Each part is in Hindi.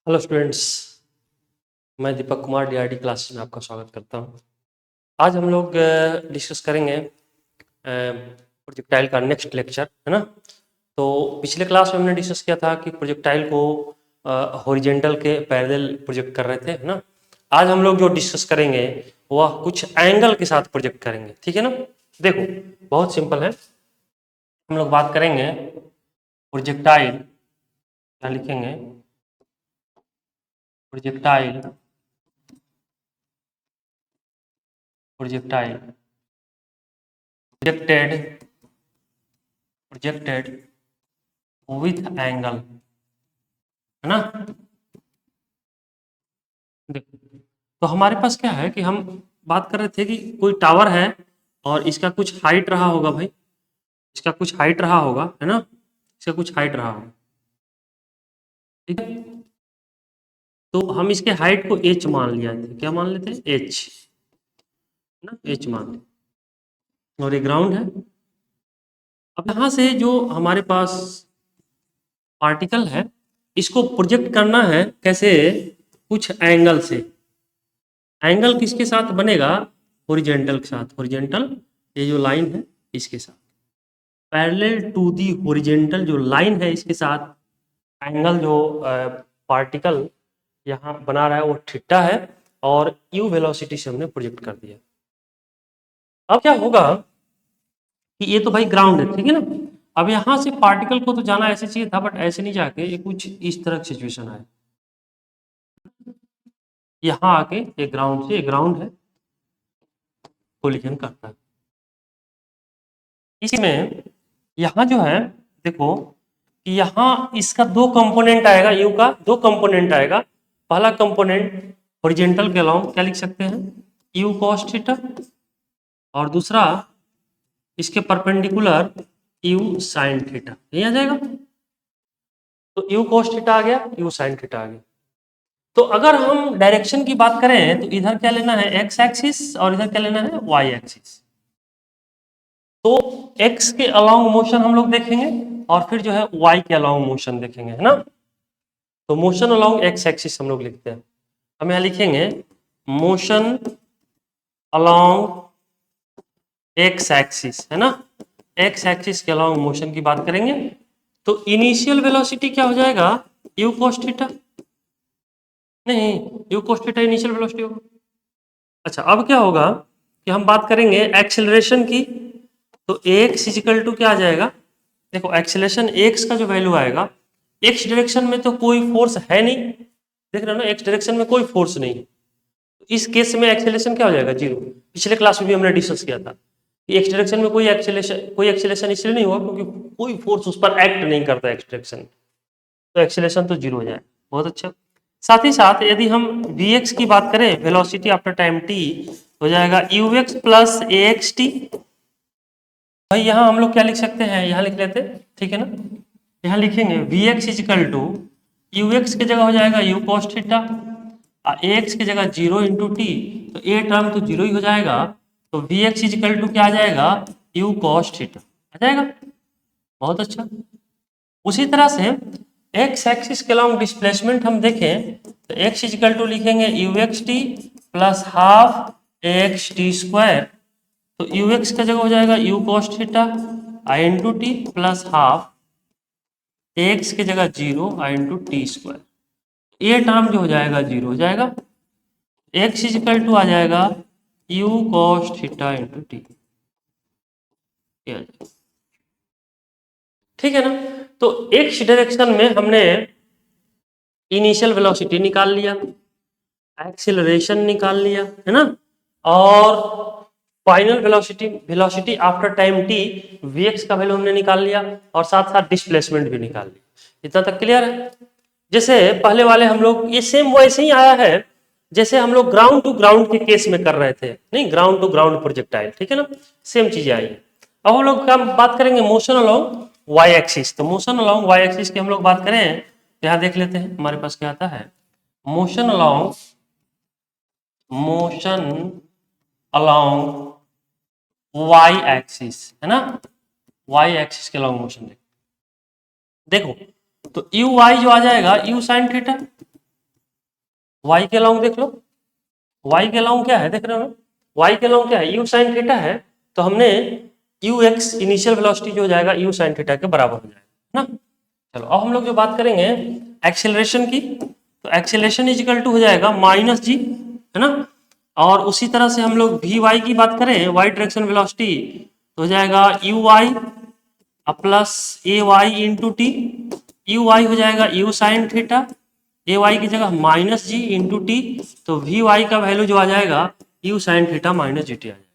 हेलो स्टूडेंट्स, मैं दीपक कुमार डीआरडी क्लासेस में आपका स्वागत करता हूं। आज हम लोग डिस्कस करेंगे प्रोजेक्टाइल का नेक्स्ट लेक्चर, है ना। तो पिछले क्लास में हमने डिस्कस किया था कि प्रोजेक्टाइल को हॉरिजेंटल के पैरेलल प्रोजेक्ट कर रहे थे, है ना। आज हम लोग जो डिस्कस करेंगे वह कुछ एंगल के साथ प्रोजेक्ट करेंगे, ठीक है ना। देखो, बहुत सिंपल है। हम लोग बात करेंगे प्रोजेक्टाइल, क्या लिखेंगे, projectile projectile projected with angle, है ना। देखो, तो हमारे पास क्या है कि हम बात कर रहे थे कि कोई टावर है और इसका कुछ हाइट रहा होगा भाई, इसका कुछ हाइट रहा होगा, है ना। इसका कुछ हाइट रहा होगा, ठीक है। तो हम इसके हाइट को h मान लिया थे, क्या मान लेते हैं, h, ना, h मान लेते, और ये ग्राउंड है। अब यहाँ से जो हमारे पास पार्टिकल है इसको प्रोजेक्ट करना है कैसे, कुछ एंगल से। एंगल किसके साथ बनेगा, हॉरिजेंटल के साथ। हॉरिजेंटल, ये जो लाइन है इसके साथ पैरेलल टू दी हॉरिजेंटल, जो लाइन है इसके साथ एंगल जो पार्टिकल यहाँ बना रहा है वो थीटा है, और यू वेलोसिटी से हमने प्रोजेक्ट कर दिया। अब क्या होगा कि ये तो भाई ग्राउंड है, ठीक है ना। अब यहाँ से पार्टिकल को तो जाना ऐसे चाहिए था, बट ऐसे नहीं जाके ये कुछ इस तरह की सिचुएशन आए, यहाँ आके ये ग्राउंड से, ये ग्राउंड है, कोलिजन करता है। इसमें यहाँ जो है, देखो कि यहाँ इसका दो कंपोनेंट आएगा, यू का दो कंपोनेंट आएगा। पहला कंपोनेंट हॉरिजेंटल के अलाउंग क्या लिख सकते हैं, यू कॉस थीटा, और दूसरा इसके परपेंडिकुलर यू साइन थीटा, यही आ जाएगा। तो यू कॉस थीटा आ गया, यू साइन थीटा आ गया। तो अगर हम डायरेक्शन की बात करें तो इधर क्या लेना है, एक्स एक्सिस, और इधर क्या लेना है, वाई एक्सिस। तो x के अलोंग मोशन हम लोग देखेंगे, और फिर जो है y के अलोंग मोशन देखेंगे, है ना। तो मोशन अलोंग x एक्सिस हम लोग लिखते हैं, हम यहाँ लिखेंगे मोशन अलोंग x एक्सिस, है ना। x एक्सिस के अलोंग मोशन की बात करेंगे तो इनिशियल वेलोसिटी क्या हो जाएगा, u cos थीटा, नहीं, u cos theta initial velocity होगा। अच्छा, अब क्या होगा कि हम बात करेंगे एक्सेलरेशन की, तो x इजिकल टू क्या आ जाएगा, देखो एक्सेलरेशन x का जो वैल्यू आएगा, x डायरेक्शन में तो कोई फोर्स है नहीं, देख रहे हो ना, x डायरेक्शन में कोई फोर्स नहीं। तो इस केस में एक्सेलरेशन क्या हो जाएगा, जीरो। पिछले क्लास में भी हमने डिस्कस किया था कि x डायरेक्शन में कोई एक्सेलरेशन इसलिए नहीं हुआ क्योंकि कोई फोर्स उस पर एक्ट नहीं करता x डायरेक्शन, तो एक्सेलरेशन तो जीरो हो जाए। बहुत अच्छा। साथ ही साथ यदि हम vx की बात करें, वेलोसिटी आफ्टर टाइम t, हो जाएगा ux प्लस axt। भाई यहाँ हम लोग क्या लिख सकते हैं, यहाँ लिख लेते, ठीक है ना। यहाँ लिखेंगे vx इजिकल टू ux की जगह हो जाएगा u cos थीटा, ax की जगह 0 इंटू टी, तो ए टर्म तो जीरो ही हो जाएगा। तो vx इजिकल टू क्या आ जाएगा, u cos थीटा आ जाएगा। बहुत अच्छा। उसी तरह से x एक्सिस के अलॉन्ग डिस्प्लेसमेंट हम देखें तो x इजिकल टू लिखेंगे ux t plus half ax t square, तो ux का जगह हो जाएगा u cos theta I into T plus half ax की जगह 0 आई इंटू टी स्क्वायर, ये टर्म जो हो जाएगा जीरो हो जाएगा। x इजिकल टू आ जाएगा u cos theta into T, ठीक है ना। तो x डायरेक्शन में हमने इनिशियल वेलोसिटी निकाल लिया, एक्सीलरेशन निकाल लिया, है ना, और final velocity, velocity after time t, vx का वैल्यू हमने निकाल लिया, और साथ साथ डिस्प्लेसमेंट भी निकाल लिया। इतना तक क्लियर है। जैसे पहले वाले हम लोग, ये सेम वैसे ही आया है जैसे हम लोग ग्राउंड टू ग्राउंड के केस में कर रहे थे, नहीं, ग्राउंड टू ग्राउंड प्रोजेक्टाइल, ठीक है ना, सेम चीजें आई है। अब हम लोग क्या बात करेंगे, मोशन अलोंग वाई एक्सिस। तो मोशन अलोंग वाई एक्सिस की हम लोग बात करें, यहाँ देख लेते हैं हमारे पास क्या आता है, मोशन अलोंग वाई एक्सिस, है ना। वाई एक्सिस के अलोंग मोशन देखो, तो यू वाई जो आ जाएगा यू साइन थीटा, y के लॉन्ग देख लो, y के लॉन्ग क्या है देख रहे हो ना, y के लॉन्ग क्या है, u sin थीटा है, तो हमने ux इनिशियल वेलोसिटी जो हो जाएगा u sin थीटा के बराबर हो जाएगा ना। चलो अब हम लोग जो बात करेंगे एक्सेलरेशन की, तो एक्सेलरेशन इज इक्वल टू हो जाएगा माइनस जी, है ना। और उसी तरह से हम लोग वी वाई की बात करें, वाई डायरेक्शन वेलोसिटी, तो हो जाएगा you Y plus A Y into T, U Y हो जाएगा U sine theta, A Y की जगह माइनस जी इंटू टी, तो वी वाई का वैल्यू जो आ जाएगा U sine theta minus G T आ जाएगा,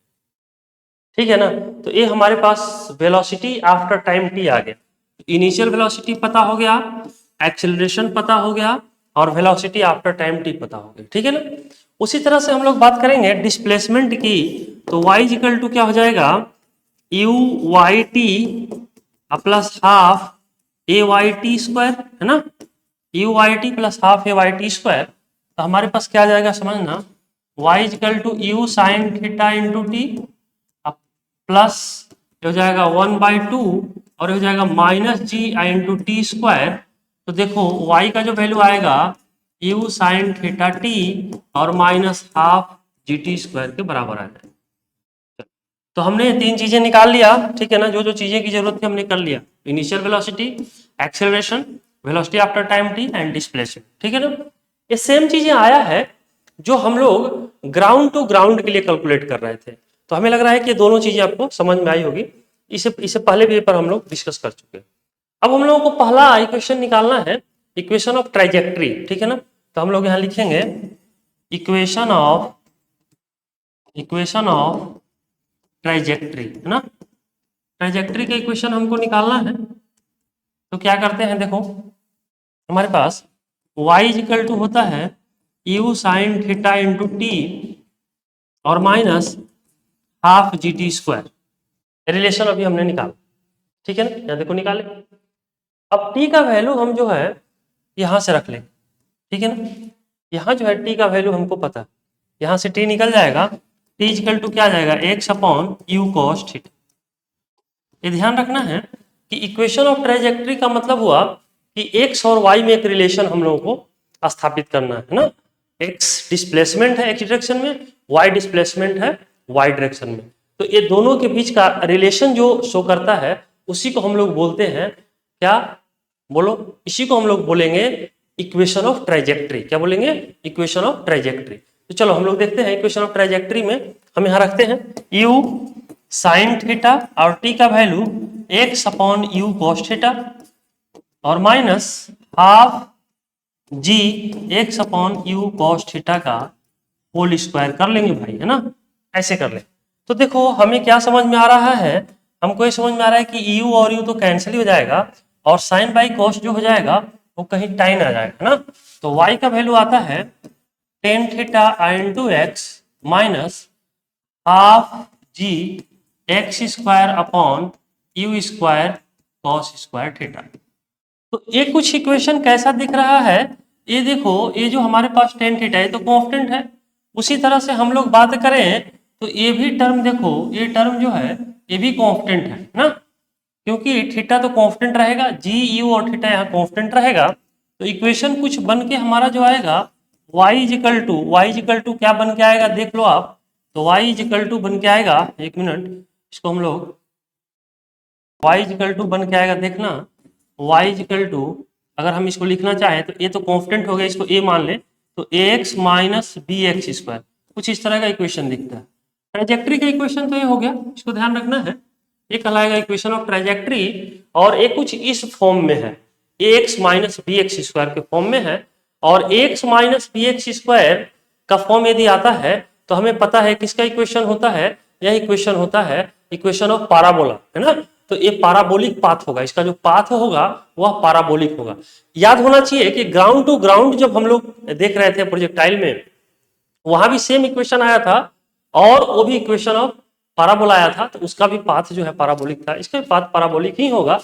ठीक है ना। तो ये हमारे पास वेलोसिटी आफ्टर टाइम टी आ गया, इनिशियल वेलोसिटी पता हो गया, एक्सेलरेशन पता हो गया, और वेलोसिटी आफ्टर टाइम टी पता हो गया, ठीक है ना। उसी तरह से हम लोग बात करेंगे डिस्प्लेसमेंट की, तो y इक्वल टू क्या हो जाएगा, you y t plus half a y t square, है ना, u y t plus half a y t square, तो हमारे पास क्या आ जाएगा समझना, y equal to you sine theta into T plus हो जाएगा 1/2 और हो जाएगा माइनस जी इंटू टी स्क्वायर। तो देखो y का जो वैल्यू आएगा यू साइन थीटा टी और minus half G T square के बराबर आ जाएगा। तो हमने ये तीन चीजें निकाल लिया, ठीक है ना, जो जो चीजें की जरूरत थी हमने कर लिया, initial velocity, acceleration, velocity after time T and displacement, ठीक है ना। ये सेम चीजें आया है जो हम लोग ग्राउंड टू ग्राउंड के लिए कैलकुलेट कर रहे थे, तो हमें लग रहा है कि दोनों चीजें आपको समझ में आई होगी, इसे पहले भी पेपर हम लोग डिस्कस कर चुके हैं। अब हम लोगों को पहला इक्वेशन निकालना है, इक्वेशन ऑफ ट्राइजेक्ट्री, ठीक है ना। तो हम लोग यहाँ लिखेंगे इक्वेशन ऑफ ट्राइजेक्ट्री, है ना। ट्राइजेक्ट्री का इक्वेशन हमको निकालना है, तो क्या करते हैं, देखो हमारे पास y इक्वल टू होता है u sine theta into T और minus half G T square, relation अभी हमने निकाला, ठीक है ना, यहाँ देखो निकाले। अब t का वैल्यू हम जो है यहाँ से रख लेंगे, ठीक है ना, यहाँ जो है t का वैल्यू हमको पता है, यहाँ से t निकल जाएगा, t इक्वल टू क्या आ जाएगा x upon you cos theta. ये ध्यान रखना है कि इक्वेशन ऑफ ट्राइजेक्ट्री का मतलब हुआ कि x और y में एक रिलेशन हम लोगों को स्थापित करना है ना, x डिस्प्लेसमेंट है x डायरेक्शन में, y डिस्प्लेसमेंट है y डायरेक्शन में, तो ये दोनों के बीच का रिलेशन जो शो करता है उसी को हम लोग बोलते हैं क्या, बोलो, इसी को हम लोग बोलेंगे इक्वेशन ऑफ ट्राइजेक्ट्री, क्या बोलेंगे, इक्वेशन ऑफ ट्राइजेक्ट्री। तो चलो हम लोग देखते हैं इक्वेशन ऑफ ट्राइजेक्ट्री में, हम यहाँ रखते हैं u साइन थीटा और t का value x upon you cos theta और minus half ji X upon you cos theta का होल स्क्वायर कर लेंगे भाई, है ना, ऐसे कर ले। तो देखो हमें क्या समझ में आ रहा है, हमको ये समझ में आ रहा है कि यू और यू तो कैंसिल ही हो जाएगा और साइन बाई कॉस जो हो जाएगा वो कहीं टाइन आ जाएगा, है ना। तो y का वैल्यू आता है tan theta into x minus half जी x square upon u square cos square theta. तो ये कुछ इक्वेशन कैसा दिख रहा है, ये देखो, ये जो हमारे पास टेन थीटा है तो कांस्टेंट है, उसी तरह से हम लोग बात करें तो ये भी टर्म देखो, ये टर्म जो है ये भी कांस्टेंट है ना, क्योंकि थीटा तो कांस्टेंट रहेगा, जी यू और थीटा यहाँ कांस्टेंट रहेगा, तो इक्वेशन कुछ बन के हमारा जो आएगा y इजिकल टू क्या बन के आएगा देख लो आप, तो y इजिकल टू बन के आएगा, एक मिनट इसको हम लोग, y इजिकल टू बन के आएगा देखना, y इजिकल टू अगर हम इसको लिखना चाहें तो ये तो कांस्टेंट हो गया, इसको a मान ले, तो ax minus b x square, कुछ इस तरह का इक्वेशन दिखता है। ट्राइजेक्ट्री का इक्वेशन तो ये हो गया, इसको ध्यान रखना है, ये कहलाएगा इक्वेशन ऑफ ट्राइजेक्ट्री, और ये कुछ इस फॉर्म में है, ax minus b x square के फॉर्म में है, और ax minus b x square का फॉर्म यदि आता है तो हमें पता है किसका इक्वेशन होता है, यह इक्वेशन होता है इक्वेशन ऑफ पाराबोला, है ना। तो ये पाराबोलिक पाथ होगा, इसका जो पाथ होगा वह पाराबोलिक होगा। याद होना चाहिए कि ग्राउंड टू ग्राउंड जब हम लोग देख रहे थे प्रोजेक्टाइल में, वहां भी सेम इक्वेशन आया था और वो भी इक्वेशन ऑफ पाराबोला आया था, तो उसका भी पाथ जो है पाराबोलिक था, इसका भी पाथ पाराबोलिक ही होगा।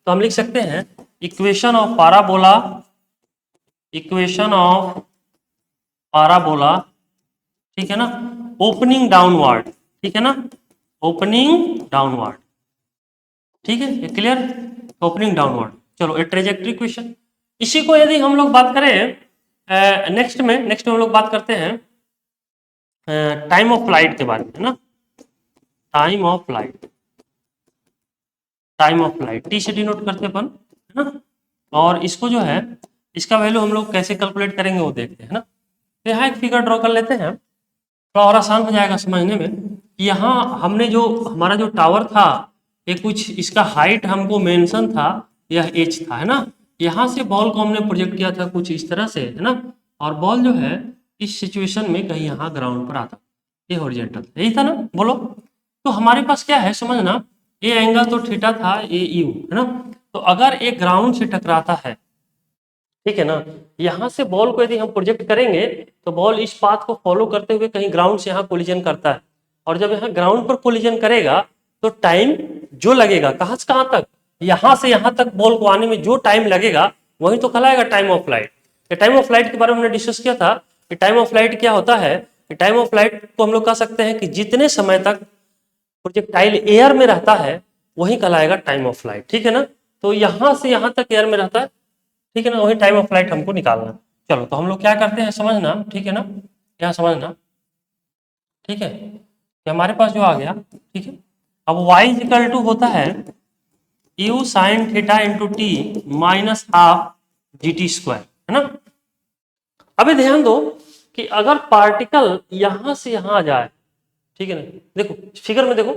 तो हम लिख सकते हैं equation of parabola, equation of parabola, ठीक है ना, ओपनिंग डाउनवर्ड, ठीक है ना, ओपनिंग डाउनवर्ड, ठीक है, ये क्लियर, ओपनिंग डाउनवर्ड। चलो ये ट्रेजेक्ट्री क्वेश्चन, इसी को यदि हम लोग बात करें नेक्स्ट में हम लोग बात करते हैं टाइम ऑफ फ्लाइट के बारे में, है ना। Time of flight, time of flight T से डिनोट करते हैं अपन, है ना। और इसको जो है, इसका वैल्यू हम लोग कैसे कैलकुलेट करेंगे वो देखते हैं, है ना। तो यहाँ एक फिगर ड्रॉ कर लेते हैं, थोड़ा और आसान हो जाएगा समझने में। यहाँ हमने जो हमारा जो टावर था, ये कुछ इसका हाइट हमको मेंशन था, यह एच था, है ना। यहाँ से बॉल को हमने प्रोजेक्ट किया था कुछ इस तरह से, है ना। और बॉल जो है इस सिचुएशन में कहीं यहाँ ग्राउंड पर आता, ये हॉरिजॉन्टल यही था ना, बोलो। तो हमारे पास क्या है समझना, ये एंगल तो थीटा था, ये यू, है ना। तो अगर एक ग्राउंड से टकराता है, ठीक है ना, यहाँ से बॉल को यदि हम प्रोजेक्ट करेंगे तो बॉल इस पाथ को फॉलो करते हुए कहीं ग्राउंड से यहाँ कोलिजन करता है, और जब यहाँ ग्राउंड पर कोलिजन करेगा तो टाइम जो लगेगा कहाँ से कहाँ तक, यहाँ से यहाँ तक बॉल को आने में जो टाइम लगेगा वही तो कहलाएगा time of flight. Time of flight के बारे में हमने डिस्कस किया था कि टाइम ऑफ फ्लाइट क्या होता है। टाइम ऑफ फ्लाइट को हम लोग कह सकते हैं कि जितने समय तक प्रोजेक्टाइल एयर में रहता है वही कहलाएगा टाइम ऑफ फ्लाइट, ठीक है ना। तो यहाँ से यहाँ तक एयर में रहता है, ठीक है ना, वही टाइम ऑफ फ्लाइट हमको निकालना। चलो तो हम लोग क्या करते हैं समझना, ठीक है ना, क्या समझना, ठीक है। कि हमारे पास जो आ गया, ठीक है। अब y इक्वल टू होता है U sine theta into T minus half G T square, है ना। अभी ध्यान दो कि अगर पार्टिकल यहां से यहां आ जाए, ठीक है ना, देखो फिगर में देखो,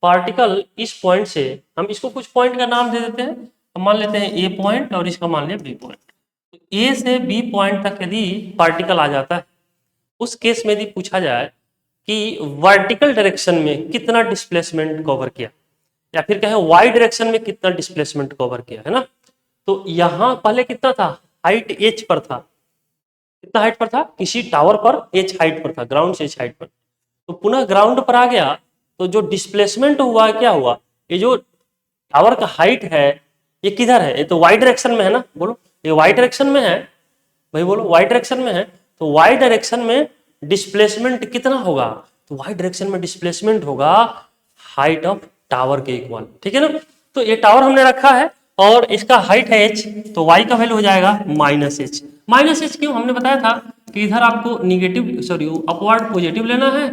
पार्टिकल इस पॉइंट से, हम इसको कुछ पॉइंट का नाम दे देते हैं, हम मान लेते हैं ए पॉइंट और इसका मान लिया बी पॉइंट। ए से बी पॉइंट तक यदि पार्टिकल आ जाता है, उस केस में यदि पूछा जाए कि वर्टिकल डायरेक्शन में कितना डिस्प्लेसमेंट कवर किया, या फिर कहें वाई डायरेक्शन में कितना डिस्प्लेसमेंट कवर किया, है ना। तो यहां पहले कितना था, हाइट एच पर था, कितना हाइट पर था, किसी टावर पर एच हाइट पर था, ग्राउंड से एच हाइट पर। तो पुनः ग्राउंड पर आ गया तो जो डिस्प्लेसमेंट हुआ क्या हुआ, ये जो टावर का हाइट है ये किधर है, ये तो वाई डायरेक्शन में है ना, बोलो ये वाई डायरेक्शन में है भाई, बोलो वाई डायरेक्शन में है। तो वाई डायरेक्शन में डिस्प्लेसमेंट कितना होगा, तो वाई डायरेक्शन में डिस्प्लेसमेंट होगा हाइट ऑफ टावर के इक्वल, ठीक है ना। तो ये टावर हमने रखा है और इसका हाइट है एच, तो वाई का वैल्यू हो जाएगा माइनस एच। माइनस एच क्यों, हमने बताया था कि इधर आपको निगेटिव सॉरी अपवर्ड पॉजिटिव लेना है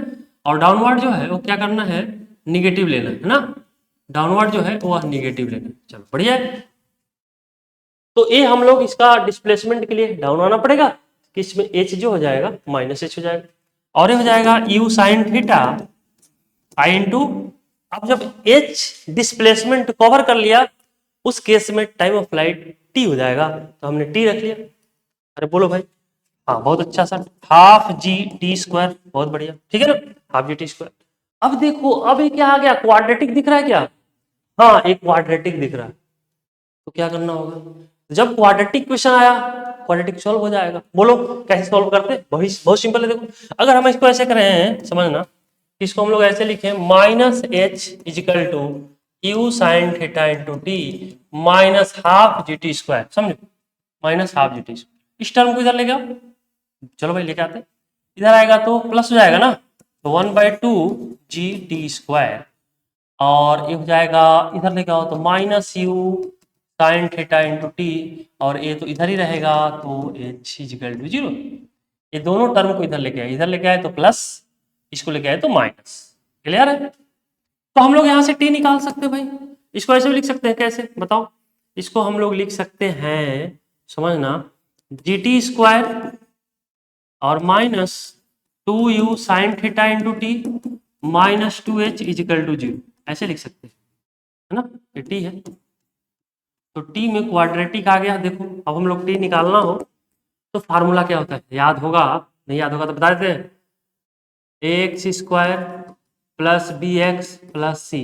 और डाउनवर्ड जो है वो क्या करना है, निगेटिव लेना है ना। डाउनवर्ड जो है वो निगेटिव लेना है। चलो बढ़िया है। तो ये हम लोग इसका डिस्प्लेसमेंट के लिए डाउन आना पड़ेगा कि इसमें एच जो हो जाएगा माइनस एच हो जाएगा, और ये हो जाएगा U sine theta I into, अब जब एच डिस्प्लेसमेंट कवर कर लिया उस केस में टाइम ऑफ फ्लाइट टी हो जाएगा, तो हमने टी रख लिया। अरे बोलो भाई, हाँ बहुत अच्छा sir, half G T square, बहुत बढ़िया, ठीक है ना, हाफ जी टी स्क्वायर। अब देखो अब ये क्या आ गया, क्वाड्रेटिक दिख रहा है क्या, हाँ एक क्वाड्रेटिक दिख रहा है। तो क्या करना होगा, जब क्वाड्रेटिक क्वेश्चन आया क्वाड्रेटिक सॉल्व हो जाएगा। बोलो कैसे सॉल्व करते हैं, बहुत बहुत सिंपल है। देखो अगर हम इसको ऐसे करें समझना, इसको हम लोग ऐसे लिखें minus H is equal to you sine theta into T minus half G T square, समझो minus half G T square. इस टर्म को इधर लेके आओ, चलो भाई लेके आते हैं, इधर आएगा तो प्लस हो जाएगा ना, तो 1/2 जी टी स्क्वायर, और ये हो जाएगा इधर लेके आओ तो minus you sine theta into T, और ये तो इधर ही रहेगा तो एच इजिकल टू 0। ये दोनों टर्म को इधर लेके आए, इधर लेके आए तो प्लस, इसको लेके आए तो माइनस, क्लियर है। तो हम लोग यहाँ से टी निकाल सकते हैं भाई, इसको ऐसे भी लिख सकते हैं, कैसे बताओ, इसको हम लोग लिख सकते हैं समझना, जी टी स्क्वायर और minus 2u sine theta into T minus 2h equal to 0, ऐसे लिख सकते हैं, है ना, ये टी है। तो टी में क्वाड्रेटिक आ गया, देखो अब हम लोग टी निकालना हो तो फार्मूला क्या होता है, याद होगा, नहीं याद होगा तो बता देते हैं, x square plus b x plus c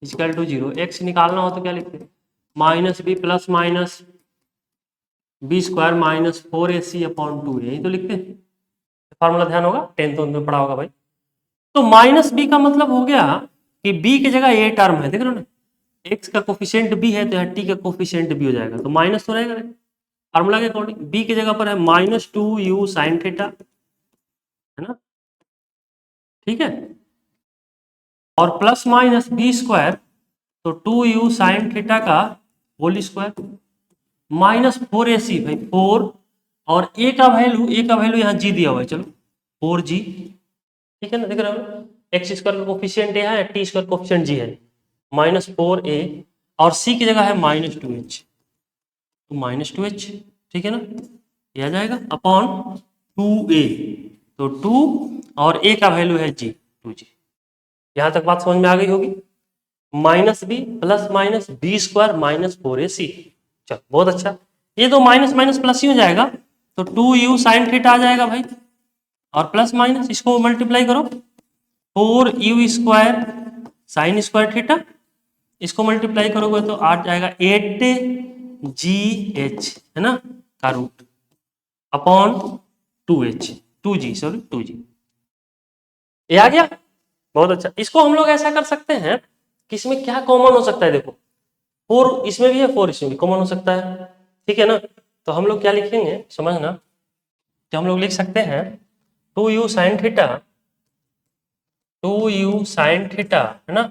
equal to 0। X निकालना हो तो क्या लिखते हैं, minus b plus minus b square minus 4ac upon 2, यही तो लिखते हैं फार्मूला, ध्यान होगा 10th में पढ़ा होगा भाई। तो माइनस बी का मतलब हो गया कि बी की जगह ए टर्म है, देख रहे हो ना, एक्स का कोफिशिएंट बी है तो यहाँ टी का कोफिशिएंट बी हो जाएगा, तो माइनस तो रहेगा फार्मूला के अकॉर्डिंग। बी की जगह पर है माइनस 2u साइन थीटा, है ना, ठीक है, और प्लस माइनस बी स्क्वायर, तो 2u साइन थीटा का होल स्क्वायर माइनस 4ac, भाई 4 और ए का वैल्यू यहाँ जी दिया हुआ है, चलो 4g, ठीक है ना, देख रहे हो एक्स स्क्वायर का कोफिशिएंट है, टी स्क्वायर कोफिशिएंट जी है, -4a, और सी की जगह है -2h, तो -2h, ठीक है ना, ये आ जाएगा अपॉन 2a, तो 2 और a का वैल्यू है g, 2g। यहां तक बात समझ में आ गई होगी। Minus b plus minus b square -4ac, चलो बहुत अच्छा, ये तो माइनस माइनस प्लस ही हो जाएगा, तो 2u साइन थीटा आ जाएगा भाई, और प्लस माइनस इसको मल्टीप्लाई करो, 4u square sine square theta, इसको मल्टीप्लाई करोगे तो आ जाएगा 8gh, है ना, का रूट अपॉन 2h, 2g, ये आ गया, बहुत अच्छा। इसको हम लोग ऐसा कर सकते हैं कि इसमें क्या कॉमन हो सकता है, देखो 4 इसमें भी है, 4 इसमें भी कॉमन हो सकता है, ठीक है ना, तो हम लोग क्या लिखेंगे समझना, तो हम लोग लिख सकते हैं 2u sine theta, 2u sine theta, है ना,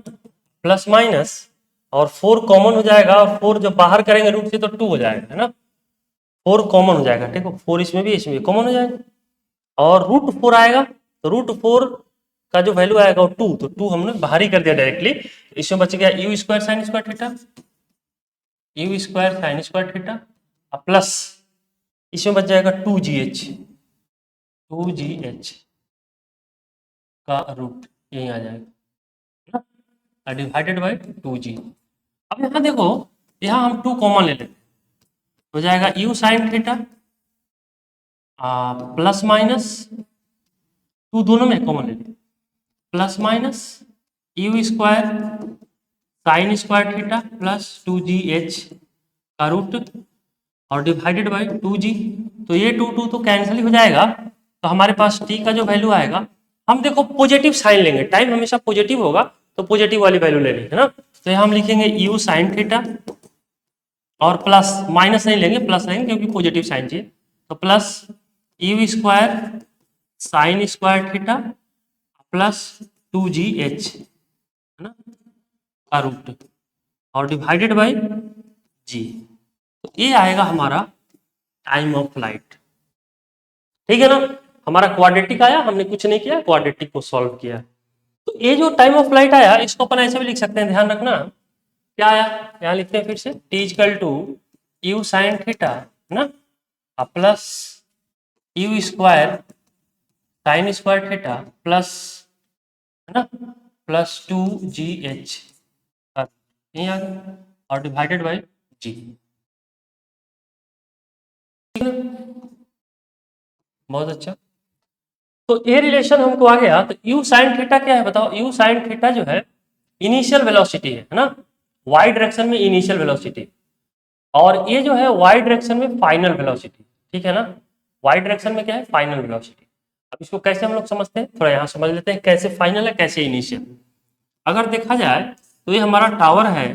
प्लस माइनस, और 4 कॉमन हो जाएगा, और 4 जब बाहर करेंगे रूट से तो 2 हो जाएगा, है ना, 4 कॉमन हो जाएगा, ठीक है, 4 इसमें भी कॉमन हो जाएगा, और √4 आएगा, तो √4 का जो वैल्यू आएगा वो 2, तो 2 हमने बाहर ही कर दिया डायरेक्टली, इसमें बच गया u square sine square theta, u square sine square theta, plus इसमें बच जाएगा 2gh, 2gh का रूट यही आ जाएगा, डिवाइडेड बाई 2g। अब यहाँ देखो, यहाँ हम 2 कॉमन ले लेते हैं, हो जाएगा u sine theta plus minus 2 दोनों में कॉमन ले लेते, plus minus u square sine square theta plus 2gh का रूट, और डिवाइडेड बाई 2g, तो ये 2 तो कैंसिल ही हो जाएगा, तो हमारे पास t का जो वैल्यू आएगा, हम देखो पॉजिटिव साइन लेंगे, टाइम हमेशा पॉजिटिव होगा तो पॉजिटिव वाली वैल्यू लेनी है ना, तो यहाँ हम लिखेंगे u साइन थीटा, और प्लस माइनस नहीं लेंगे, प्लस लेंगे क्योंकि पॉजिटिव साइन चाहिए, तो plus u square sine square theta plus 2gh, है ना, का रूट, और डिवाइडेड बाई g, तो ये आएगा हमारा टाइम ऑफ फ्लाइट, ठीक है ना, हमारा क्वाड्रेटिक आया, हमने कुछ नहीं किया, क्वाड्रेटिक को सॉल्व किया, तो ये जो टाइम ऑफ फ्लाइट आया इसको अपन ऐसे भी लिख सकते हैं, ध्यान रखना क्या आया, यहाँ लिखते हैं फिर से, t equal to u sine theta, है ना, plus u square sine square theta plus, है ना, प्लस 2gh, यही आ गया, और डिवाइडेड बाई g, ठीक है, बहुत अच्छा। तो ये रिलेशन हमको आ गया, तो u साइन थीटा क्या है बताओ, u साइन थीटा जो है इनिशियल वेलोसिटी है ना, y डायरेक्शन में इनिशियल वेलोसिटी, और ये जो है y डायरेक्शन में फाइनल वेलोसिटी, ठीक है ना, y डायरेक्शन में क्या है फाइनल वेलोसिटी। अब इसको कैसे हम लोग समझते हैं, थोड़ा यहाँ समझ लेते हैं, कैसे फाइनल है कैसे इनिशियल। अगर देखा जाए तो ये हमारा टावर है,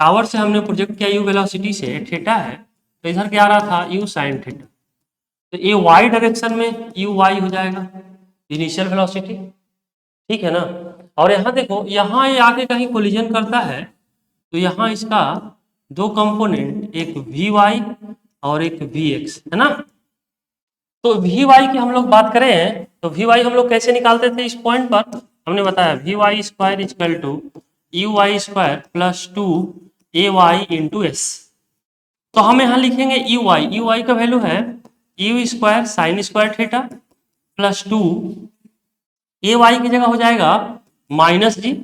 टावर से हमने प्रोजेक्ट किया u वेलोसिटी से, थीटा है, तो इधर क्या आ रहा था u साइन थीटा, तो ये y डायरेक्शन में uy हो जाएगा इनिशियल वेलोसिटी, ठीक है ना, और यहाँ देखो यहाँ ये आके कहीं कोलिजन करता है, तो यहाँ इसका 2 कंपोनेंट, एक vy और एक vx, है ना, तो vy की हम लोग बात करें तो vy हम लोग कैसे निकालते थे, इस पॉइंट पर हमने बताया vy square equal to uy square plus 2ay into s, तो हम यहाँ लिखेंगे uy का वैल्यू है u square sine square theta plus 2 ay की जगह हो जाएगा -g,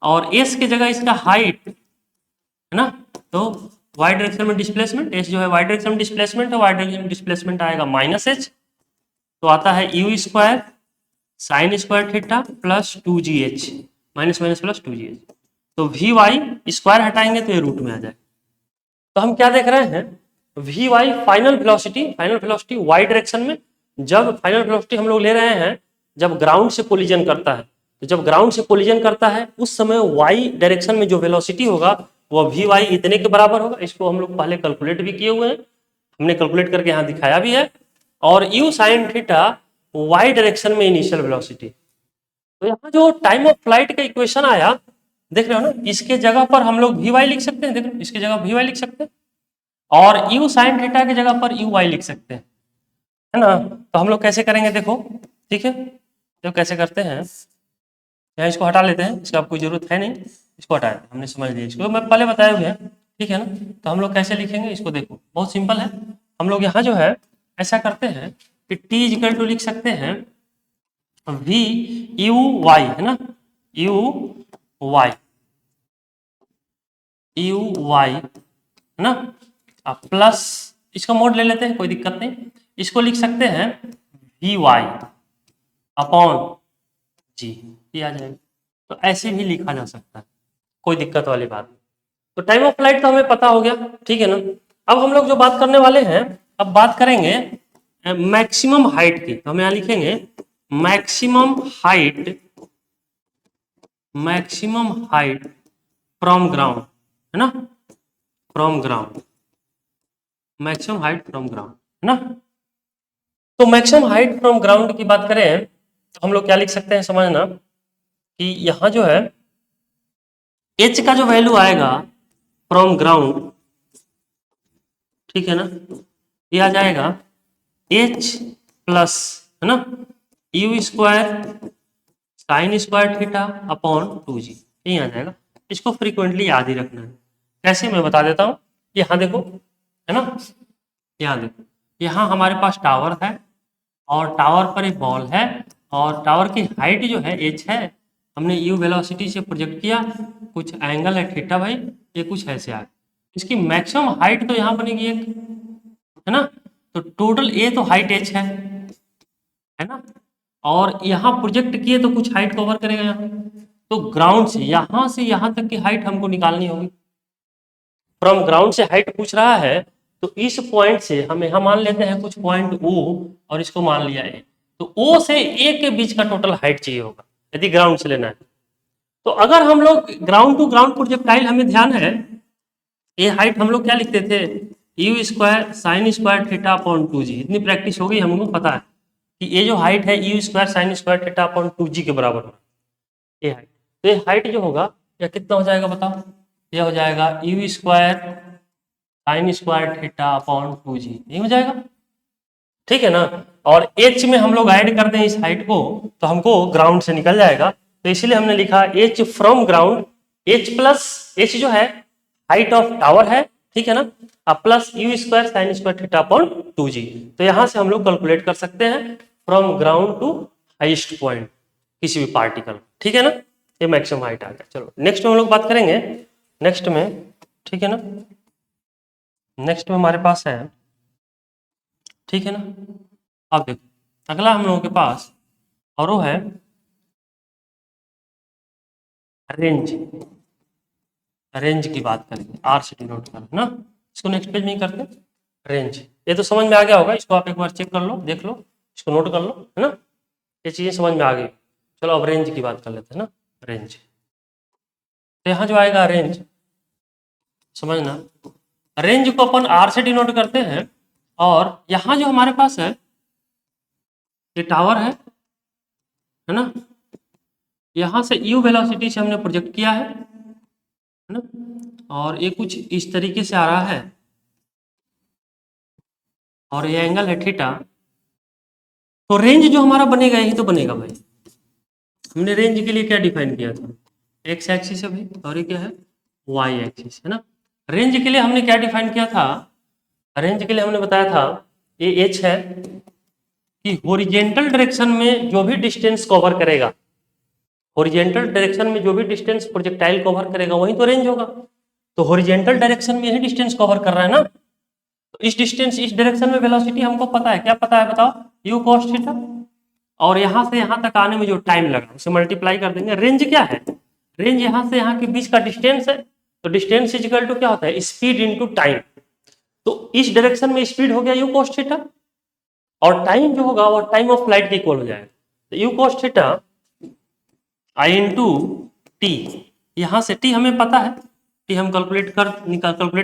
और s की जगह इसका हाइट, है ना, तो y डायरेक्शन में डिस्प्लेसमेंट, s जो है y डायरेक्शन में डिस्प्लेसमेंट है, y डायरेक्शन में डिस्प्लेसमेंट आएगा -h, तो आता है u square sine square theta plus 2gh, minus minus plus 2gh, तो vy स्क्वायर हटाएंगे तो ये रूट में आ जाएगा, तो हम क्या देख रहे हैं, vy final velocity y direction में, जब फाइनल वेलोसिटी हम लोग ले रहे हैं जब ग्राउंड से कोलिजन करता है, तो जब ग्राउंड से कोलिजन करता है उस समय y डायरेक्शन में जो वेलोसिटी होगा वो vy इतने के बराबर होगा, इसको हम लोग पहले कैलकुलेट भी किए हुए हैं, हमने कैलकुलेट करके यहाँ दिखाया भी है, और u sine theta y direction में इनिशियल वेलोसिटी, तो यहाँ जो टाइम ऑफ फ्लाइट का इक्वेशन आया देख रहे हो ना, इसके जगह पर हम लोग vy लिख सकते हैं, देख रहे हो इसके जगह vy लिख सकते हैं, और u साइन थीटा की जगह पर uy लिख सकते हैं, है ना। तो हम लोग कैसे करेंगे देखो, ठीक है, तो कैसे करते हैं, यहाँ इसको हटा लेते हैं, इसका कोई जरूरत है नहीं, इसको हटा देते हैं, हमने समझ लिया इसको, मैं पहले बताया हुआ है, ठीक है ना। तो हम लोग कैसे लिखेंगे इसको देखो, बहुत सिंपल है। हम लोग यहाँ जो है ऐसा करते हैं कि टी इजिकल टू लिख सकते हैं वी यू वाई, है ना, यू वाई, यू वाई, है ना, प्लस इसका मोड ले लेते हैं, कोई दिक्कत नहीं, इसको लिख सकते हैं वी वाई अपॉन जी, ये आ जाएगा। तो ऐसे भी लिखा जा सकता है, कोई दिक्कत वाली बात नहीं। तो टाइम ऑफ फ्लाइट तो हमें पता हो गया, ठीक है ना। अब हम लोग जो बात करने वाले हैं, अब बात करेंगे मैक्सिमम हाइट की। तो हम यहाँ लिखेंगे maximum height, maximum height from ground, है ना, from ground, maximum height from ground, है ना। तो मैक्सिमम हाइट फ्रॉम ग्राउंड की बात करें तो हम लोग क्या लिख सकते हैं, समझना कि यहाँ जो है एच का जो वैल्यू आएगा फ्रॉम ग्राउंड, ठीक है ना, ये आ जाएगा एच प्लस, है ना, you square sine square theta upon 2g, यही आ जाएगा। इसको फ्रीक्वेंटली याद ही रखना है। कैसे, मैं बता देता हूँ। यहाँ देखो, है ना, यहाँ देखो, यहाँ हमारे पास टावर है और टावर पर एक बॉल है और टावर की हाइट जो है h है, हमने u वेलोसिटी से प्रोजेक्ट किया, कुछ एंगल है थीटा भाई, ये कुछ ऐसे आ, इसकी मैक्सिमम हाइट तो यहाँ बनेगी एक, है ना। तो टोटल ए तो हाइट h है ना, और यहाँ प्रोजेक्ट किए तो कुछ हाइट कवर करेगा यहाँ, तो ग्राउंड से यहाँ तक की हाइट हमको निकालनी होगी। फ्रॉम ग्राउंड से हाइट पूछ रहा है, तो इस पॉइंट से हम यहाँ मान लेते हैं कुछ पॉइंट O और इसको मान लिया है, तो O से A के बीच का टोटल हाइट चाहिए होगा यदि ग्राउंड से लेना है। तो अगर हम लोग ग्राउंड टू ग्राउंड प्रोजेक्टाइल, हमें ध्यान है ये हाइट हम लोग क्या लिखते थे, you square sine square theta upon 2g, इतनी प्रैक्टिस हो गई, हमको पता है कि ये जो हाइट है you square sine square theta upon 2g के बराबर होगा ये हाइट। तो ये हाइट जो होगा यह कितना हो जाएगा बताओ, यह हो जाएगा u square sine square theta upon 2g, ये हो जाएगा, ठीक है ना। और h में हम लोग ऐड कर दें इस हाइट को तो हमको ग्राउंड से निकल जाएगा, तो इसलिए हमने लिखा h from ground, h plus h जो है हाइट ऑफ टावर है, ठीक है ना, अब plus U square sine square theta upon 2g। तो यहां से हम लोग कैलकुलेट कर सकते हैं from ground to highest point किसी भी पार्टिकल, ठीक है ना, ये मैक्सिमम हाइट आ गया। चलो नेक्स्ट में हम लोग बात करेंगे, नेक्स्ट में, ठीक है ना, नेक्स्ट में हमारे पास है, ठीक है ना। अब देखो अगला हम लोगों के पास और वो है रेंज, रेंज की बात करेंगे, आर से डिनोट कर ना, इसको नेक्स्ट पेज में ही करते हैं। रेंज, ये तो समझ में आ गया होगा, इसको आप एक बार चेक कर लो, देख लो, इसको नोट कर लो, है ना, ये चीजें समझ में आ गई। चलो अब रेंज की बात कर लेते हैं ना, रेंज, तो यहाँ जो आएगा रेंज, समझना, रेंज को अपन आर से डिनोट करते हैं, और यहाँ जो हमारे पास है ये टावर है ना, यहाँ से यू वेलोसिटी से हमने प्रोजेक्ट किया है ना, और ये कुछ इस तरीके से आ रहा है और ये एंगल है थीटा, तो रेंज जो हमारा बनेगा यही तो बनेगा भाई। हमने रेंज के लिए क्या डिफाइन किया था, एक्स एक्सिस है भाई, और ये क्या है, वाई एक्सिस, है ना। रेंज के लिए हमने क्या डिफाइन किया था, रेंज के लिए हमने बताया था ये एच है कि हॉरिजेंटल डायरेक्शन में जो भी डिस्टेंस कवर करेगा, हॉरिजेंटल डायरेक्शन में जो भी डिस्टेंस प्रोजेक्टाइल कवर करेगा वही तो रेंज होगा। तो हॉरिजेंटल डायरेक्शन में यही डिस्टेंस कवर कर रहा है ना, तो इस डिस्टेंस, इस डायरेक्शन में वेलोसिटी हमको पता है, क्या पता है बताओ, यू कॉस थीटा, और यहाँ से यहाँ तक आने में जो टाइम लगा उसे मल्टीप्लाई कर देंगे। रेंज क्या है, रेंज यहाँ से यहाँ के बीच का डिस्टेंस है, तो डिस्टेंस इज इक्वल टू क्या होता है, स्पीड इनटू टाइम। तो इस डायरेक्शन में स्पीड हो गया यू कॉस थीटा, और टाइम जो होगा वो टाइम ऑफ फ्लाइट के इक्वल हो जाएगा, तो you cos theta I into T, यहाँ से टी हमें पता है, टी हम कैलकुलेट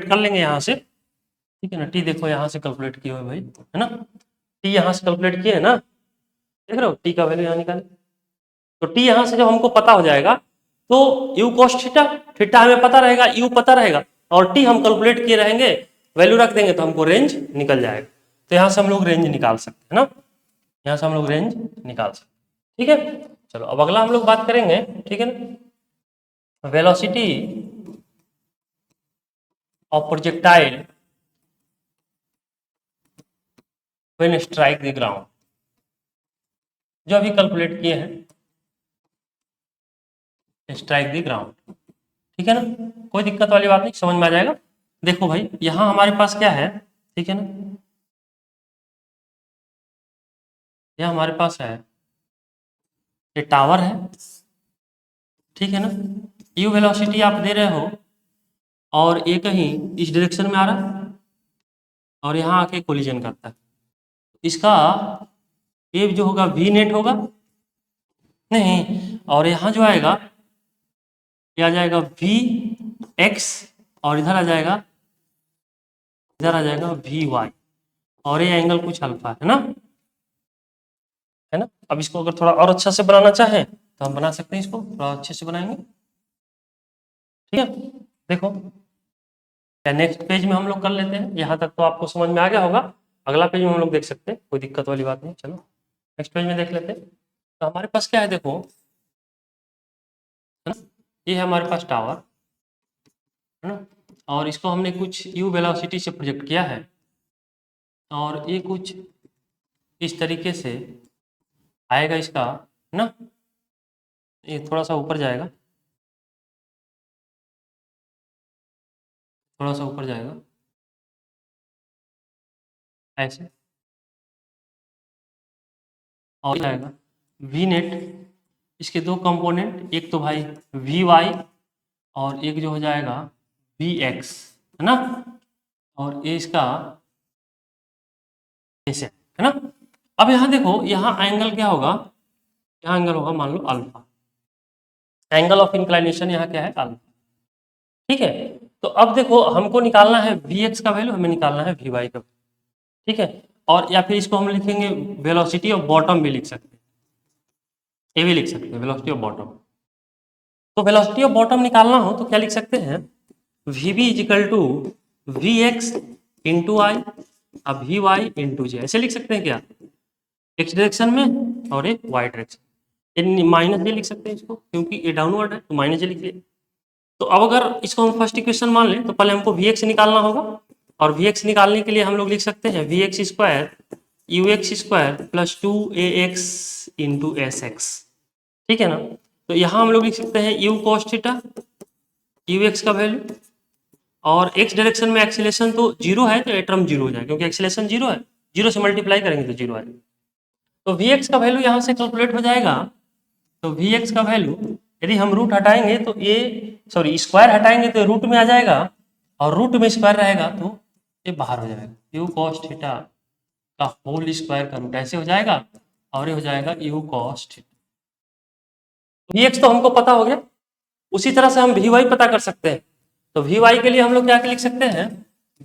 कर लेंगे यहाँ से, ठीक है ना। टी देखो यहाँ से कैलकुलेट किए हुए भाई, है ना, टी यहाँ से कैलकुलेट किए है ना, देख रहे हो टी का वैल्यू यहाँ निकाले, तो टी यहाँ से जब हमको पता हो जाएगा तो यू कॉस थीटा, थीटा हमें पता रहेगा, यू पता रहेगा, और टी हम कैलकुलेट किए रहेंगे, वैल्यू रख देंगे तो हमको रेंज निकल जाएगा। तो यहाँ से हम लोग रेंज निकाल सकते हैं ना, यहाँ से हम लोग रेंज निकाल सकते हैं। ठीक है, चलो अब अगला हम लोग बात करेंगे, ठीक है ना, velocity of projectile when strike the ground, जो अभी कैलकुलेट किए हैं, स्ट्राइक द ग्राउंड। ठीक है ना, कोई दिक्कत वाली बात नहीं, समझ में आ जाएगा। देखो भाई यहाँ हमारे पास क्या है, ठीक है ना, यह हमारे पास है, ये टावर है, ठीक है ना, यू वेलोसिटी आप दे रहे हो और ये कहीं इस डायरेक्शन में आ रहा है और यहाँ आके कोलिजन करता है, इसका वेव जो होगा वी नेट होगा नहीं, और यहाँ जो आएगा ये आ जाएगा वी एक्स और इधर आ जाएगा वी वाई, और ये एंगल कुछ अल्फा है ना। अब इसको अगर थोड़ा और अच्छा से बनाना चाहें तो हम बना सकते हैं, इसको थोड़ा अच्छे से बनाएंगे। ठीक है, देखो नेक्स्ट पेज में हम लोग कर लेते हैं, यहाँ तक तो आपको समझ में आ गया होगा, अगला पेज में हम लोग देख सकते हैं, कोई दिक्कत वाली बात नहीं। चलो नेक्स्ट पेज में देख लेते हैं। तो हमारे पास क्या है, देखो है ना, ये है हमारे पास टावर है ना, और इसको हमने कुछ यू वेलोसिटी से प्रोजेक्ट किया है और ये कुछ इस तरीके से आएगा इसका है ना, ये थोड़ा सा ऊपर जाएगा, थोड़ा सा ऊपर जाएगा ऐसे, और जाएगा वी नेट, इसके दो कंपोनेंट, एक तो भाई वी वाई और एक जो हो जाएगा वी एक्स है ना, और ये इसका ऐसे है ना। अब यहाँ देखो, यहाँ एंगल क्या होगा, यहाँ एंगल होगा मान लो अल्फा, एंगल ऑफ इंक्लाइनेशन यहाँ क्या है अल्फा। ठीक है, तो अब देखो हमको निकालना है वी एक्स का वैल्यू, हमें निकालना है वी वाई का, ठीक है, और या फिर इसको हम लिखेंगे वेलोसिटी ऑफ बॉटम भी लिख सकते हैं, ये भी लिख सकते हैं वेलोसिटी ऑफ बॉटम। तो वेलोसिटी ऑफ बॉटम निकालना हो तो क्या लिख सकते हैं, V B is equal to V X into I, अब वी वाई इंटू जे, ऐसे लिख सकते हैं क्या, एक्स डायरेक्शन में और एक वाई डायरेक्शन, माइनस जे लिख सकते हैं इसको, क्योंकि ये डाउनवर्ड है तो माइनस जे लिख लिए। तो अब अगर इसको हम फर्स्ट इक्वेशन मान लें तो पहले हमको वी एक्स निकालना होगा, और वी एक्स निकालने के लिए हम लोग लिख सकते हैं v x square u x square plus 2ax into s x. ठीक है ना, तो यहाँ हम लोग लिख सकते हैं you cos theta, you x का वैल्यू, और एक्स डायरेक्शन में एक्सीलेशन तो जीरो है तो ये टर्म जीरो हो जाएगा, क्योंकि एक्सीलेशन जीरो है, जीरो से मल्टीप्लाई करेंगे तो जीरो आएगा। तो वी एक्स का वैल्यू यहाँ से कैलकुलेट हो जाएगा, तो वी एक्स का वैल्यू यदि हम रूट हटाएंगे तो ये सॉरी स्क्वायर हटाएंगे तो रूट में आ जाएगा, और रूट में स्क्वायर रहेगा तो ये बाहर हो जाएगा, यू कॉस थीटा का होल स्क्वायर का रूट ऐसे हो जाएगा, और ये हो जाएगा u cos theta. V x तो हमको पता हो गया, उसी तरह से हम वी वाई पता कर सकते हैं। तो वी वाई के लिए हम लोग क्या लिख सकते हैं,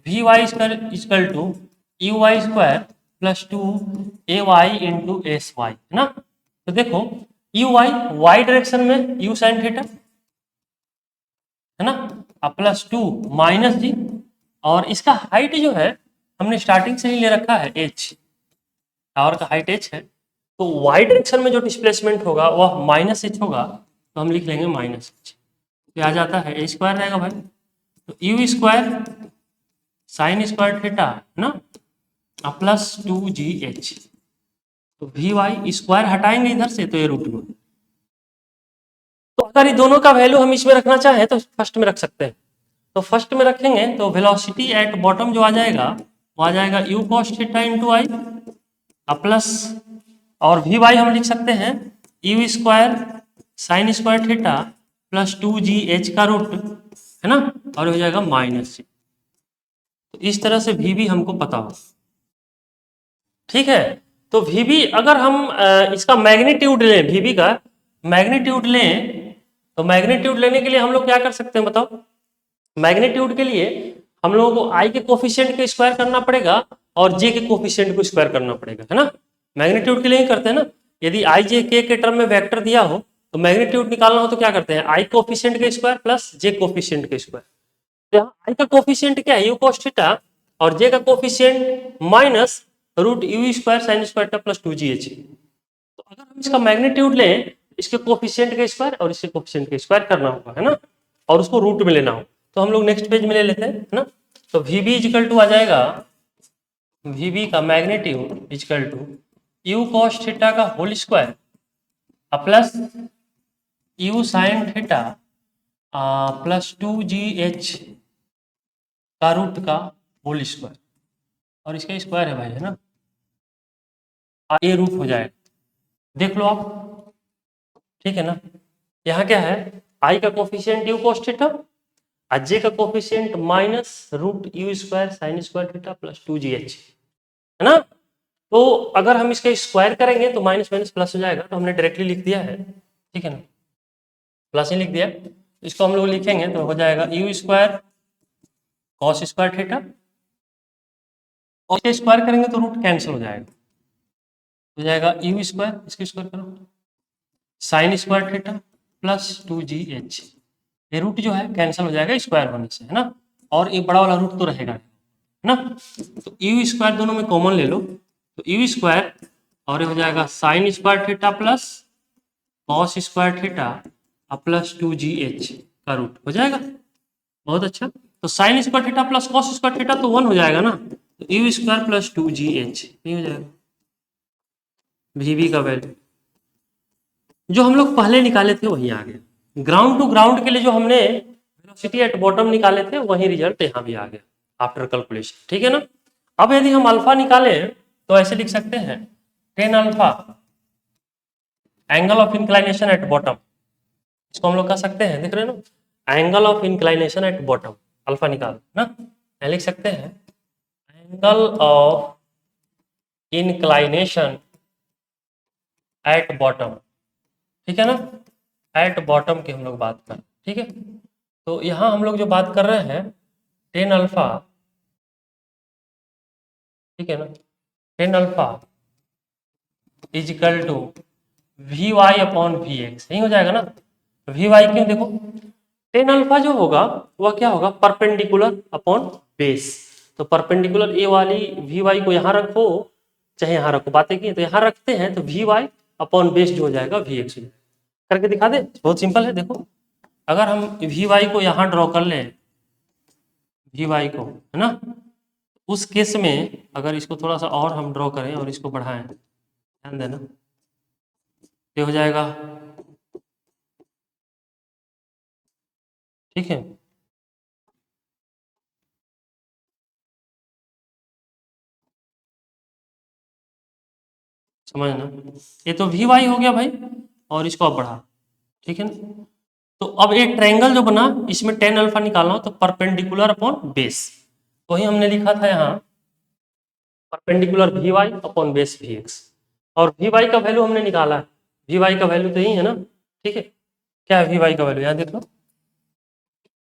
v y equal to u y square plus 2ay into s y है ना। तो देखो यू वाई डायरेक्शन में यू साइन थीटा है ना, अब प्लस 2 माइनस जी, और इसका हाइट जो है हमने स्टार्टिंग से ही ले रखा है h, टावर का हाइट h है, तो वाई डायरेक्शन में जो डिस्प्लेसमेंट होगा वह माइनस h होगा, तो हम लिख लेंगे माइनस h, तो आ जाता है a स्क्वायर रहेगा भाई, तो you square sine square theta है ना प्लस 2gh, तो वी वाई स्क्वायर हटाएंगे इधर से तो ये रूट में, तो अगर ये दोनों का वैल्यू हम इसमें रखना चाहें तो फर्स्ट में रख सकते हैं, तो फर्स्ट में रखेंगे तो वेलोसिटी एट बॉटम जो आ जाएगा वो आ जाएगा यू कॉस थीटा इंटू आई प्लस, और वी वाई हम लिख सकते हैं u square sine square theta plus 2gh का रूट है ना, और हो जाएगा माइनस जी। तो इस तरह से वी भी हमको पता हो, ठीक है। तो वी भी अगर हम इसका मैग्नीट्यूड लें, वी भी का मैग्नीट्यूड लें, तो मैग्नीट्यूड लेने के लिए हम लोग क्या कर सकते हैं बताओ, मैग्नीट्यूड के लिए हम लोगों को आई के कोफिशिएंट को स्क्वायर करना पड़ेगा और जे के कोफिशिएंट को स्क्वायर करना पड़ेगा है ना, मैग्नीट्यूड के लिए ही करते हैं ना। यदि आई जे के टर्म में वेक्टर दिया हो तो मैग्नीट्यूड निकालना हो तो क्या करते हैं, आई कोफिशिएंट के स्क्वायर प्लस जे कोफिशिएंट के स्क्वायर, तो यहाँ आई का कोफिशिएंट क्या है यू कॉस थीटा और जे का coefficient minus root u square sine square theta plus 2gh। तो अगर हम इसका मैग्नीट्यूड लें, इसके कोफिशिएंट के स्क्वायर और इसके कोफिशिएंट के स्क्वायर करना होगा, है ना, और उसको रूट में लेना हो, तो हम लोग नेक्स्ट पेज में ले लेते हैं, है ना। तो वीबी इजिकल टू आ जाएगा, वीबी का magnitude is equal to U cos theta का whole square plus U sine theta plus 2gh का रूट का होल स्क्वायर, और इसका स्क्वायर है भाई, है ना, ये रूट हो जाएगा, देख लो आप, ठीक है ना। यहाँ क्या है, आई का coefficient u cos theta, j का coefficient minus root u square sine square theta plus 2gh, है ना। तो अगर हम इसका स्क्वायर करेंगे तो माइनस माइनस प्लस हो जाएगा, तो हमने डायरेक्टली लिख दिया है, ठीक है ना, प्लस ही लिख दिया। इसको हम लोग लिखेंगे तो हो जाएगा u square cos square theta, और इसका स्क्वायर करेंगे तो रूट कैंसिल हो जाएगा, हो जाएगा यू स्क्वायर, इसका स्क्वायर करो sign square theta plus 2gh, ये रूट जो है कैंसिल हो जाएगा स्क्वायर होने से, है ना, और ये बड़ा वाला रूट तो रहेगा, है ना। तो यू स्क्वायर दोनों में कॉमन ले लो, तो यू स्क्वायर और ये हो जाएगा sign square theta plus cos square theta plus 2gh का रूट हो जाएगा, बहुत अच्छा। तो sign square theta plus cos square theta तो 1 हो जाएगा ना, तो यू स्क्वायर प्लस 2gh नहीं हो जाएगा, वीबी का वैल्यू जो हम लोग पहले निकाले थे वही आ गया। ग्राउंड टू ग्राउंड के लिए जो हमने वेलोसिटी एट बॉटम निकाले थे वही रिजल्ट यहाँ भी आ गया आफ्टर कैलकुलेशन, ठीक है ना। अब यदि हम अल्फा निकालें तो ऐसे लिख सकते हैं, tan alpha angle of inclination at bottom, इसको हम लोग कह सकते हैं, देख रहे हैं ना, angle of inclination at bottom, alpha निकाल ना, लिख सकते हैं angle of inclination at bottom, ठीक है ना, एट बॉटम की हम लोग बात कर, ठीक है। तो यहाँ हम लोग जो बात कर रहे हैं टेन अल्फा, ठीक है ना, tan alpha is equal to v y upon v x, यही हो जाएगा ना। वी वाई क्यों, देखो टेन अल्फा जो होगा वह क्या होगा, परपेंडिकुलर अपॉन बेस, तो परपेंडिकुलर ए वाली वी वाई को यहाँ रखो चाहे यहाँ रखो, बातें की तो यहाँ रखते हैं, तो वी वाई अपॉन बेस जो हो जाएगा वी एक्स हो जाएगा। करके दिखा दे, बहुत सिंपल है, देखो अगर हम वी वाई को यहाँ ड्रॉ कर लें, वी वाई को, है ना, उस केस में अगर इसको थोड़ा सा और हम ड्रॉ करें और इसको बढ़ाएं, ध्यान देना, ये हो जाएगा, ठीक है, समझना, ये तो वी वाई हो गया भाई, और इसको अब बढ़ा, ठीक है ना। तो अब एक ट्रायंगल जो बना इसमें टेन अल्फा निकालना हो तो परपेंडिकुलर अपॉन बेस, वही हमने लिखा था यहाँ perpendicular v y upon base v x, और वी वाई का वैल्यू हमने निकाला है, वी वाई का वैल्यू तो यही है ना, ठीक है। क्या है वी वाई का वैल्यू, यहाँ देख लो,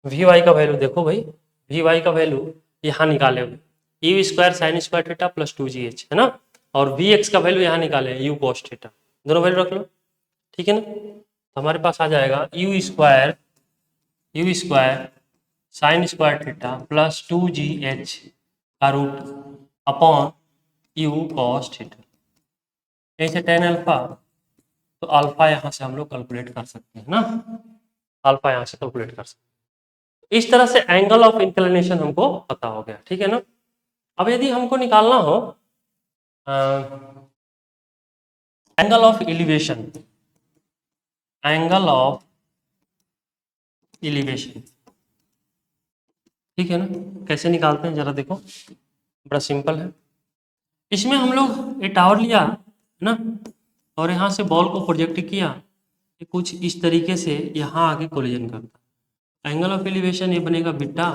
वी वाई का वैल्यू देखो भाई, वी वाई का वैल्यू यहाँ निकाले हुए you square sine square theta plus 2gh, है ना, और वी एक्स का वैल्यू यहाँ निकाले यू कॉस थीटा, दोनों वैल्यू रख लो, ठीक है ना। तो हमारे पास आ जाएगा u square sine square theta plus 2gh का root upon you cos theta, ऐसे टेन अल्फा, तो अल्फा यहाँ से हम लोग कैलकुलेट कर सकते हैं ना, अल्फा यहाँ से कैलकुलेट कर सकते हैं। इस तरह से एंगल ऑफ इंक्लिनेशन हमको पता हो गया, ठीक है ना। अब यदि हमको निकालना हो angle of elevation, angle of elevation, ठीक है ना, कैसे निकालते हैं जरा देखो, बड़ा सिंपल है। इसमें हम लोग ये टावर लिया है ना, और यहाँ से बॉल को प्रोजेक्ट किया, ये कुछ इस तरीके से यहाँ आके कोलिजन करता, एंगल ऑफ एलिवेशन ये बनेगा बीटा,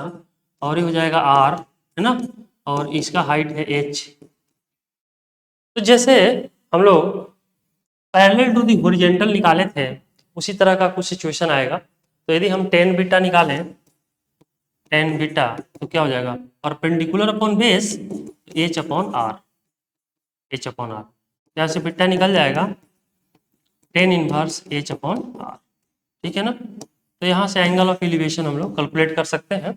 और ये हो जाएगा आर, है ना, और इसका हाइट है एच। तो जैसे हम लोग पैरेलल टू दी हॉरिजॉन्टल निकाले थे उसी तरह का कुछ सिचुएशन आएगा। तो यदि हम टेन बीटा निकालें, टेन बीटा, तो क्या हो जाएगा, perpendicular upon base h upon r, h upon r, यहाँ से बीटा निकल जाएगा tan inverse h upon r, ठीक है ना। तो यहाँ से एंगल ऑफ एलिवेशन हम लोग कैलकुलेट कर सकते हैं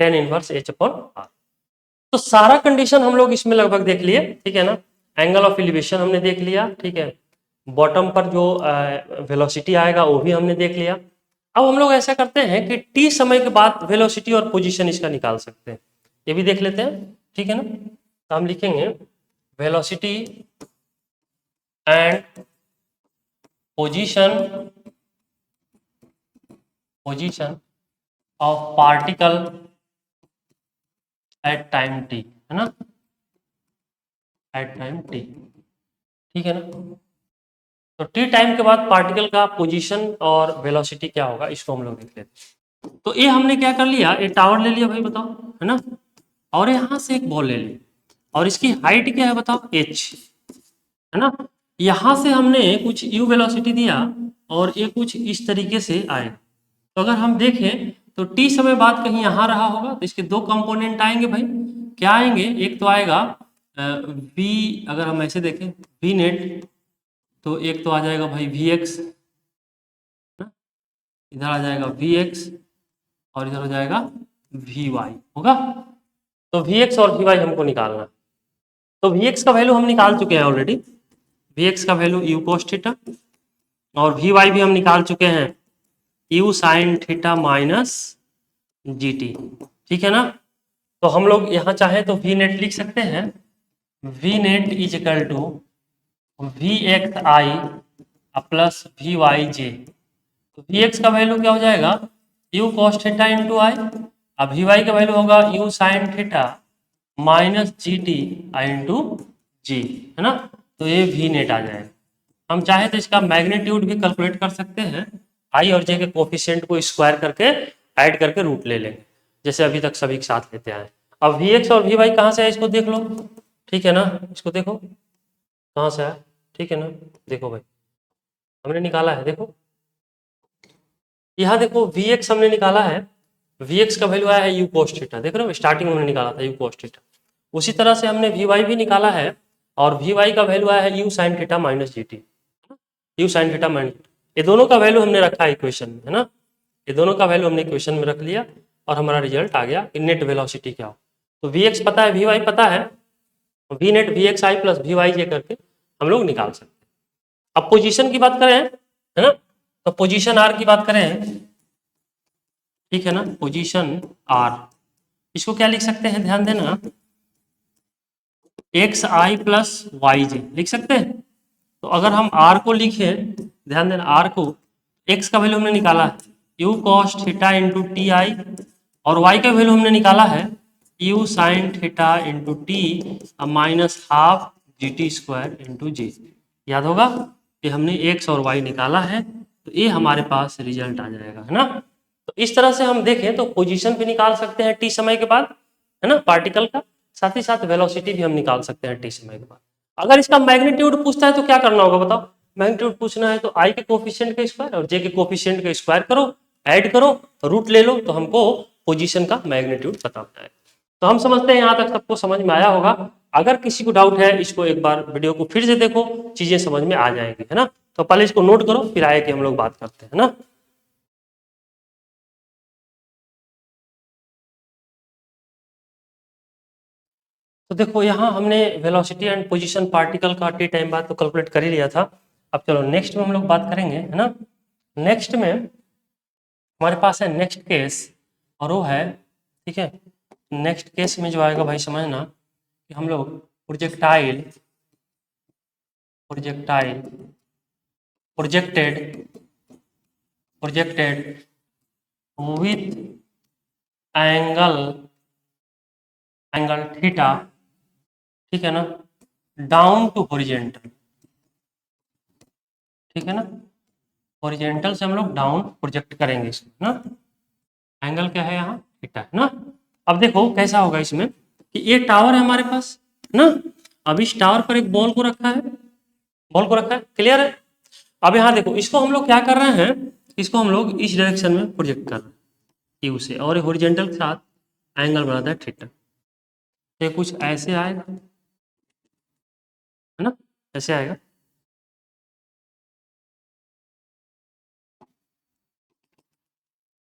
tan inverse h upon r. तो सारा कंडीशन हम लोग इसमें लगभग देख लिए, ठीक है ना। एंगल ऑफ एलिवेशन हमने देख लिया, ठीक है। बॉटम पर जो वेलोसिटी आएगा वो भी हमने देख लिया। अब हम लोग ऐसा करते हैं कि टी समय के बाद वेलोसिटी और पोजीशन इसका निकाल सकते हैं, ये भी देख लेते हैं, ठीक है ना। तो हम लिखेंगे velocity and position position of particle at time T, है ना, एट टाइम टी, ठीक है ना। तो टी टाइम के बाद पार्टिकल का पोजीशन और वेलोसिटी क्या होगा इसको हम लोग देख लेते हैं। तो ये हमने क्या कर लिया, ये टावर ले लिया भाई, बताओ, है ना। और यहाँ से एक बॉल ले ली और इसकी हाइट क्या है बताओ, h, है ना। यहाँ से हमने कुछ u वेलोसिटी दिया और ये कुछ इस तरीके से आए। तो अगर हम देखें तो t समय बाद कहीं यहाँ रहा होगा, तो इसके दो कंपोनेंट आएंगे भाई, क्या आएंगे, एक तो आएगा v, अगर हम ऐसे देखें v नेट, तो एक तो आ जाएगा भाई vx, इधर आ जाएगा vx और इधर हो जाएगा vy होगा। तो vx और vy हमको निकालना, तो vx का वैल्यू हम निकाल चुके हैं ऑलरेडी, vx का वैल्यू u cos थीटा, और vy भी हम निकाल चुके हैं u sin theta minus gt, ठीक है ना। तो हम लोग यहाँ चाहे तो v नेट लिख सकते हैं, v net is equal to vxi plus vyj। तो vx का वैल्यू क्या हो जाएगा, u cos theta into I, अब vy का वैल्यू होगा u sin theta minus G T I into G, है ना। तो ये v नेट आ जाएगा। हम चाहे तो इसका मैग्नीट्यूड भी कैलकुलेट कर सकते हैं, आई और जे के कोफिशिएंट को स्क्वायर करके ऐड करके रूट ले लेंगे, जैसे अभी तक सभी के साथ लेते आए। अब vx और vy कहाँ से है इसको देख लो, ठीक है ना, इसको देखो कहाँ से है, ठीक है ना। देखो भाई हमने निकाला है, देखो यहाँ देखो vx हमने निकाला है, vx का वैल्यू आया है u cos थीटा, देख रहे हो स्टार्टिंग में हमने निकाला था u cos थीटा। उसी तरह से हमने vy भी निकाला है और vy का वैल्यू आया है u sin theta minus G T, u sin theta minus, ये दोनों का वैल्यू हमने रखा है इक्वेशन में, है ना। ये दोनों का वैल्यू हमने इक्वेशन में रख लिया और हमारा रिजल्ट आ गया कि नेट वेलोसिटी क्या हो। तो vx पता है, vy पता है, v net vxi plus vyj करके हम लोग निकाल सकते हैं। अब पोजीशन की बात करें, है ना, तो पोजीशन आर की बात करें, ठीक है ना, पोजीशन आर, इसको क्या लिख सकते हैं, ध्यान देना, एक्स आई प्लस वाई जे लिख सकते हैं। तो अगर हम आर को लिखे, ध्यान देना आर को, एक्स का वैल्यू हमने निकाला है U cos theta into T I, और वाई का वैल्यू हमने निकाला है U sine theta into T minus half G T square into J. याद होगा कि हमने एक्स और वाई निकाला है, तो ये हमारे पास रिजल्ट आ जाएगा, है ना। तो इस तरह से हम देखें तो पोजीशन भी निकाल सकते हैं टी समय के बाद, है ना, पार्टिकल का, साथ ही साथ वेलोसिटी भी हम निकाल सकते हैं टी समय के बाद। अगर इसका मैग्नीट्यूड पूछता है तो क्या करना होगा बताओ, मैग्नीट्यूड पूछना है तो आई के कोफिशिएंट का स्क्वायर और जे के कोफिशिएंट का स्क्वायर करो, ऐड करो, रूट ले लो, तो हमको पोजीशन का मैग्नीट्यूड पता होता है। तो हम समझते हैं यहाँ तक सबको समझ में आया होगा। अगर किसी को डाउट है इसको एक बार वीडियो को फिर से देखो, चीजें समझ में आ जाएंगी, है ना। तो पहले इसको नोट करो फिर आए कि हम लोग बात करते हैं, है ना। तो देखो यहाँ हमने वेलोसिटी एंड पोजीशन पार्टिकल का टी टाइम बाद तो कैलकुलेट कर ही लिया था। अब चलो नेक्स्ट में हम लोग बात करेंगे, है ना। नेक्स्ट में हमारे पास है नेक्स्ट केस, और वो है, ठीक है, नेक्स्ट केस में जो आएगा भाई समझना कि हम लोग projectile projectile projected projected with angle angle theta, ठीक है ना, डाउन टू हॉरिजेंटल, ठीक है ना, हॉरिजेंटल से हम लोग डाउन प्रोजेक्ट करेंगे इसमें ना, एंगल क्या है यहाँ थीटा, है ना। अब देखो कैसा होगा इसमें कि ये टावर है हमारे पास ना, अब इस टावर पर एक बॉल को रखा है, बॉल को रखा है, क्लियर है। अब यहाँ देखो इसको हम लोग क्या कर रहे हैं, इसको हम लोग इस डायरेक्शन में प्रोजेक्ट कर रहे हैं यू से, और हॉरिजेंटल के साथ एंगल बनाता है थीटा। तो ये कुछ ऐसे आएगा, है ना, ऐसे आएगा,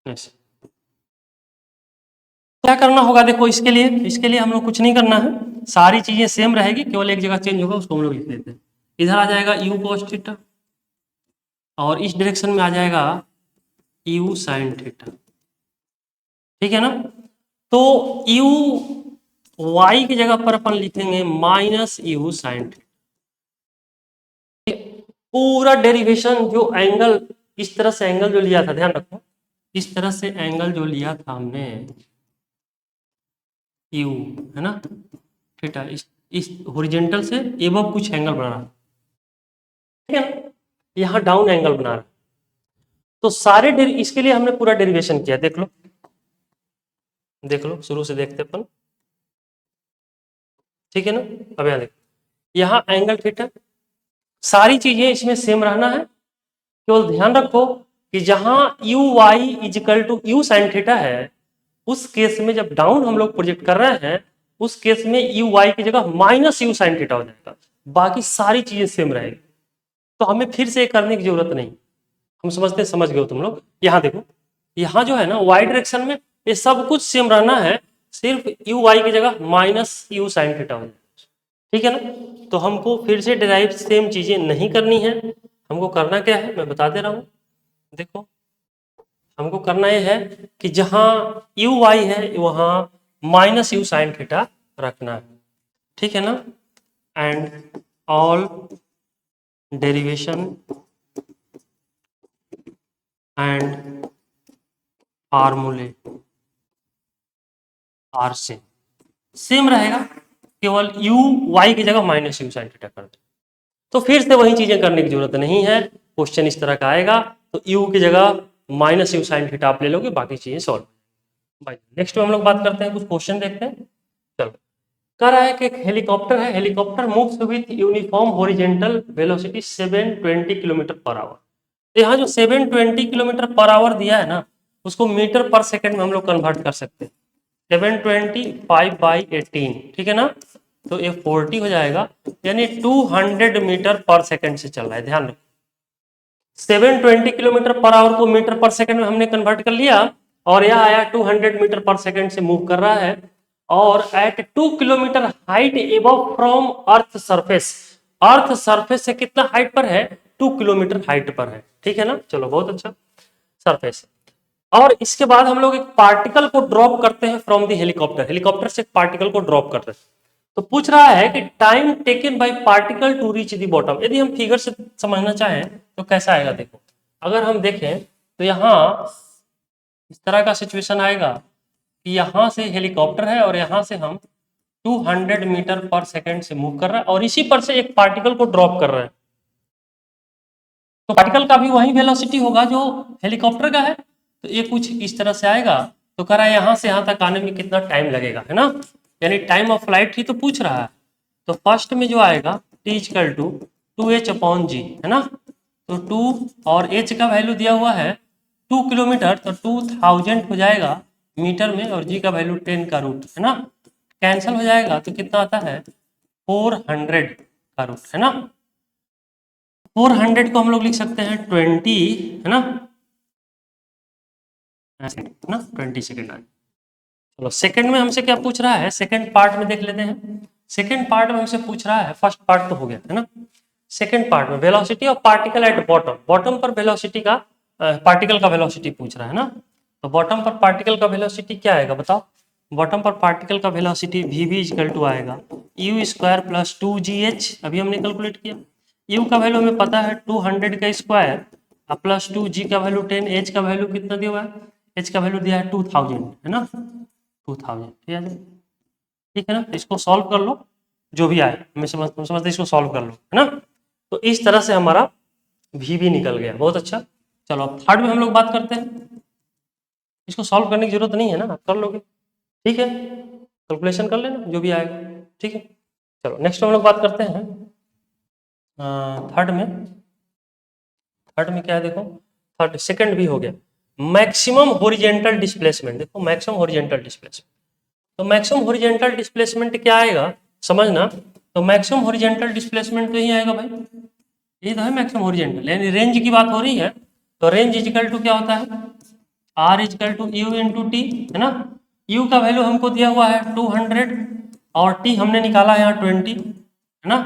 ऐसे। क्या करना होगा, देखो इसके लिए हम लोग कुछ नहीं करना है, सारी चीजें सेम रहेगी, केवल एक जगह चेंज होगा, उसको हम लोग लिख देते हैं। इधर आ जाएगा यू cos थीटा और इस डायरेक्शन में आ जाएगा यू sin थीटा, ठीक है ना। तो यू वाई की जगह पर अपन लिखेंगे माइनस यू sin थीटा। पूरा डेरिवेशन जो एंगल, इस तरह से एंगल जो लिया था, ध्यान रखो, इस तरह से एंगल जो लिया था हमने यू, है ना, थीटा, इस हॉरिजॉन्टल से एबव कुछ एंगल बना रहा है, ठीक है ना, यहाँ डाउन एंगल बना रहा है। तो सारे इसके लिए हमने पूरा डेरिवेशन किया, देख लो शुरू से देखते अपन, ठीक है ना। अब यहाँ देखो, यहाँ एंगल थीटा, सारी चीजें इसमें सेम रहना है, केवल ध्यान रखो कि जहां u y equal to you sine theta है, उस केस में जब डाउन हम लोग प्रोजेक्ट कर रहे हैं, उस केस में यू वाई की जगह माइनस यू साइन थीटा हो जाएगा, बाकी सारी चीजें सेम रहेगी। तो हमें फिर से करने की जरूरत नहीं, हम समझते समझ गए तुम लोग। यहाँ देखो, यहाँ जो है ना वाई डायरेक्शन में ये सब कुछ सेम रहना है, सिर्फ यू वाई की जगह माइनस यू साइन थीटा हो जाएगा, ठीक है ना। तो हमको फिर से डिराइव सेम चीजें नहीं करनी है, हमको करना क्या है मैं बता दे रहा हूँ। देखो, हमको करना ये है कि जहां यू वाई है वहां माइनस यू साइन थीटा रखना है, ठीक है ना। एंड ऑल डेरिवेशन एंड फार्मूले आर सेम रहेगा, केवल यू वाई की जगह माइनस यू साइन थीटा कर दे। तो फिर से वही चीजें करने की जरूरत नहीं है, क्वेश्चन इस तरह का आएगा तो यू की जगह माइनस यू साइन थीटा आप ले लोगे, बाकी चीजें सॉल्व। नेक्स्ट में हम लोग बात करते हैं, कुछ क्वेश्चन देखते हैं। चलो, कह रहा है कि एक हेलीकॉप्टर है, helicopter moves with uniform horizontal velocity 720 kilometre per hour. तो यहाँ जो 720 किलोमीटर पर आवर दिया है ना, उसको मीटर पर सेकंड में हम लोग कन्वर्ट कर सकते हैं। 725/18, ठीक है ना, तो ये 40 हो जाएगा, यानी 200 मीटर पर सेकंड से चल रहा है। ध्यान रखो, 720 किलोमीटर पर आवर को मीटर पर सेकंड में हमने कन्वर्ट कर लिया, और यह आया 200 मीटर पर सेकंड से मूव कर रहा है, और at 2 kilometre height above from earth surface. Earth surface से कितना हाइट पर है, 2 किलोमीटर हाइट पर है, ठीक है ना। चलो, बहुत अच्छा, सरफेस। और इसके बाद हम लोग एक पार्टिकल को ड्रॉप करते हैं फ्रॉम द हेलीकॉप्टर, हेलीकॉप्टर से एक पार्टिकल को ड्रॉप कर रहे हैं। तो पूछ रहा है कि time taken by particle to reach the bottom. यदि हम फिगर से समझना चाहें तो कैसा आएगा, देखो, अगर हम देखें तो यहाँ इस तरह का सिचुएशन आएगा कि यहाँ से हेलीकॉप्टर है और यहाँ से हम 200 मीटर पर सेकंड से मूव कर रहा है, और इसी पर से एक पार्टिकल को ड्रॉप कर रहे हैं। तो पार्टिकल का भी वही वेलोसिटी होगा जो हेलीकॉप्टर का है, तो ये कुछ इस तरह से आएगा। तो कह रहा है यहाँ से यहाँ तक आने में कितना टाइम लगेगा, है ना, यानी टाइम ऑफ फ्लाइट ही तो पूछ रहा है। तो फर्स्ट में जो आएगा t इक्वल टू 2h/g, है ना, तो 2 और h का वैल्यू दिया हुआ है 2 किलोमीटर, तो 2000 हो जाएगा मीटर में, और g का वैल्यू 10 का रूट, है ना, कैंसिल हो जाएगा तो कितना आता है 400 का रूट, है ना। 400 को हम लोग लिख सकते हैं 20, है ना, 20 सेकेंड आए। चलो, सेकंड में हमसे क्या पूछ रहा है, सेकंड पार्ट में देख लेते हैं। सेकंड पार्ट में हमसे पूछ रहा है, फर्स्ट पार्ट तो हो गया, है ना, सेकंड पार्ट में velocity of particle at bottom, bottom पर वेलोसिटी का, पार्टिकल का वेलोसिटी पूछ रहा है ना। तो बॉटम पर पार्टिकल का वेलोसिटी क्या आएगा बताओ। बॉटम पर पार्टिकल का वेलोसिटी वी इक्वल टू आएगा यू स्क्वायर प्लस 2gh, अभी हमने कैलकुलेट किया। यू का वैल्यू हमें पता है 200 का स्क्वायर प्लस 2g का वैल्यू 10, h का वैल्यू कितना दिया हुआ है, h का वैल्यू दिया है 2000, है ना, 2000, ठीक है ना। इसको सॉल्व कर लो, जो भी आए, मैं समझते इसको सॉल्व कर लो, है ना। तो इस तरह से हमारा वी भी निकल गया, बहुत अच्छा। चलो, अब थर्ड में हम लोग बात करते हैं। इसको सॉल्व करने की जरूरत नहीं है ना, कर लोगे, ठीक है, कैलकुलेशन कर लेना जो भी आएगा, ठीक है। चलो, नेक्स्ट हम लोग बात करते हैं थर्ड में। थर्ड में क्या है, देखो, थर्ड सेकंड भी हो गया, मैक्सिमम हॉरिजॉन्टल डिस्प्लेसमेंट। देखो, मैक्सिमम हॉरिजॉन्टल डिस्प्लेसमेंट, तो मैक्सिमम हॉरिजॉन्टल डिस्प्लेसमेंट क्या आएगा समझना। तो मैक्सिमम हॉरिजॉन्टल डिस्प्लेसमेंट तो ही आएगा भाई, ये तो है मैक्सिमम हॉरिजॉन्टल, यानी रेंज की बात हो रही है। तो रेंज इजिकल टू क्या होता है, r equal to u into t, है ना। u का वैल्यू हमको दिया हुआ है 200 और t हमने निकाला है यहाँ 20, है ना।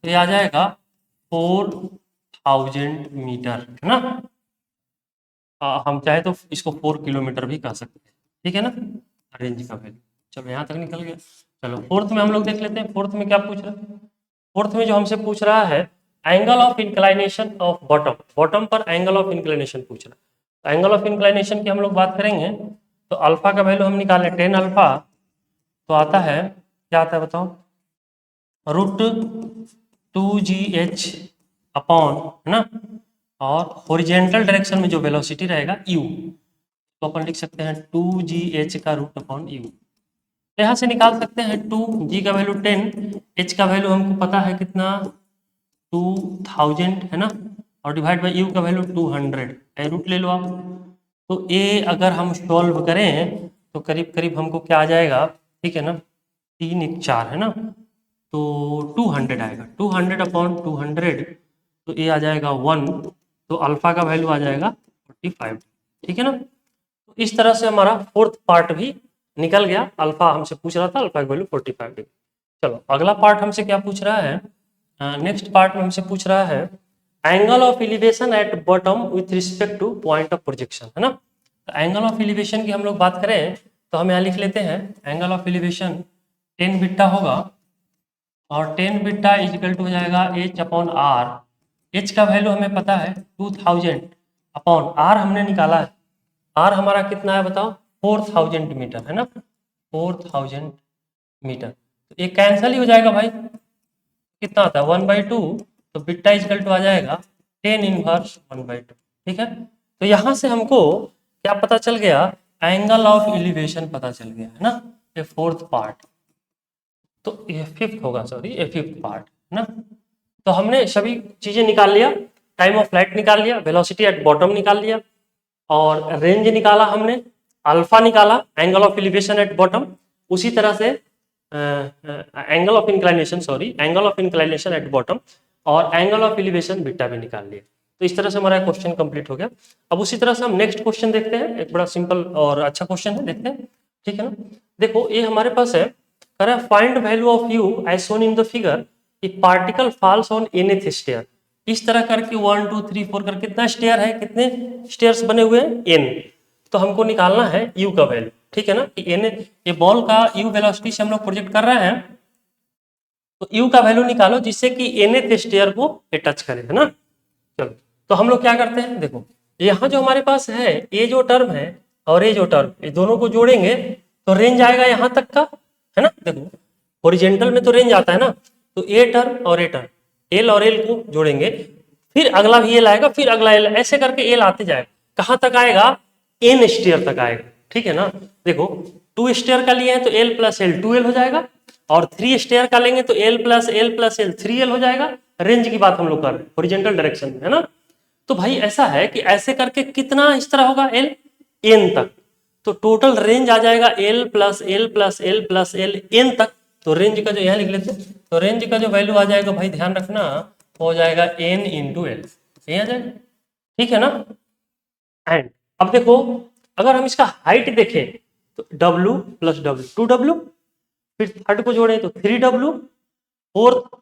तो ये आ जाएगा 4000 मीटर, है ना। हम चाहे तो इसको 4 किलोमीटर भी कह सकते हैं, ठीक है ना, रेंज का वैल्यू। चलो यहाँ तक निकल गया। चलो फोर्थ में हम लोग देख लेते हैं, फोर्थ में क्या पूछ रहा है। फोर्थ में जो हमसे पूछ रहा है angle of inclination of bottom, bottom पर एंगल ऑफ इंक्लाइनेशन पूछ रहा है। तो एंगल ऑफ इंक्लाइनेशन की हम लोग बात करेंगे तो अल्फा का वैल्यू हम निकालें 10 अल्फा, तो आता है, क्या आता है बताओ, √2gh अपॉन, है ना, और हॉरिजेंटल डायरेक्शन में जो वेलोसिटी रहेगा u, तो अपन लिख सकते हैं 2gh का रूट अपॉन u। तो यहाँ से निकाल सकते हैं 2g का वैल्यू 10, h का वैल्यू हमको पता है कितना 2000, है ना, और डिवाइड बाई u का वैल्यू 200, रूट ले लो आप। तो a अगर हम सॉल्व करें तो करीब करीब हमको क्या आ जाएगा, ठीक है ना, 3 1 4, है ना, तो 200 आएगा, 200 अपॉन 200, तो ये आ जाएगा 1, तो अल्फा का वैल्यू आ जाएगा 45, ठीक है ना। तो इस तरह से हमारा फोर्थ पार्ट भी निकल गया। अल्फा हमसे पूछ रहा था, अल्फा की वैल्यू 45 डिग्री। चलो अगला पार्ट हमसे क्या पूछ रहा है, नेक्स्ट पार्ट में हमसे पूछ रहा है angle of elevation at bottom with respect two point of projection, है ना। तो एंगल ऑफ एलिवेशन की हम लोग बात करें तो हम यहाँ लिख लेते हैं एंगल ऑफ एलिवेशन 10 बीटा होगा, और 10 बीटा इजिकल टू हो जाएगा h अपॉन आर। h का वैल्यू हमें पता है 2000 अपॉन r हमने निकाला है, r हमारा कितना है बताओ, 4000 मीटर, है ना, 4000 मीटर। तो ये कैंसिल ही हो जाएगा भाई, कितना आता है 1/2, तो बीटा इजिकल टू आ जाएगा 10 इनवर्स 1/2, ठीक है। तो यहाँ से हमको क्या पता चल गया, एंगल ऑफ एलिवेशन पता चल गया, है ना, ये फोर्थ पार्ट। तो ये फिफ्थ होगा, सॉरी ये फिफ्थ पार्ट, है ना। तो हमने सभी चीजें निकाल लिया, टाइम ऑफ फ्लाइट निकाल लिया, वेलोसिटी एट बॉटम निकाल लिया, और रेंज निकाला हमने, अल्फा निकाला, angle of elevation at bottom, उसी तरह से angle of inclination, sorry angle of inclination at bottom, और एंगल ऑफ एलिवेशन बीटा भी निकाल लिया। तो इस तरह से हमारा क्वेश्चन कंप्लीट हो गया। अब उसी तरह से हम नेक्स्ट क्वेश्चन देखते हैं, एक बड़ा सिंपल और अच्छा क्वेश्चन है, देखते हैं, ठीक है ना। देखो ये हमारे पास है, कह रहा है find value of u as shown in the figure if particle falls on nth stair. इस तरह करके 1 2 3 4 कर कितना स्टेयर है, कितने स्टेयर्स बने हुए हैं, n। तो हमको निकालना है u का वैल्यू, ठीक है ना, कि n, ये बॉल का u वेलोसिटी से हम लोग प्रोजेक्ट कर रहे हैं, तो u का वैल्यू निकालो जिससे कि nth स्टेयर को टच करे, है ना। चलो तो हम लोग क्या करते हैं, देखो यहाँ जो हमारे पास है ये जो टर्म है और ये जो टर्म, ये दोनों को जोड़ेंगे तो रेंज आएगा यहाँ तक का, है ना। देखो हॉरिजेंटल में तो रेंज आता है ना, तो ए टर्म और ए टर्म, एल और एल को जोड़ेंगे, फिर अगला भी एल आएगा, फिर अगला एल, ऐसे करके एल आते जाएगा, कहाँ तक आएगा, एन स्टेयर तक आएगा, ठीक है ना। देखो 2 स्टेयर का लिए हैं तो एल प्लस एल 2l हो जाएगा, और 3 स्टेयर का लेंगे तो एल प्लस एल 3l हो जाएगा। रेंज की बात हम लोग कर रहे हैं हॉरिजेंटल डायरेक्शन में, है ना। तो भाई ऐसा है कि ऐसे करके कितना इस तरह होगा, एल एन तक, तो टोटल रेंज आ जाएगा l plus l plus l plus l n तक। तो रेंज का जो यहाँ लिख लेते हैं, तो रेंज का जो वैल्यू आ जाएगा भाई ध्यान रखना, हो जाएगा एन इंटू एल, यही आ जाएगा, ठीक है ना। एंड अब देखो अगर हम इसका हाइट देखें तो W प्लस डब्ल्यू 2W, फिर थर्ड को जोड़े तो 3W, फोर्थ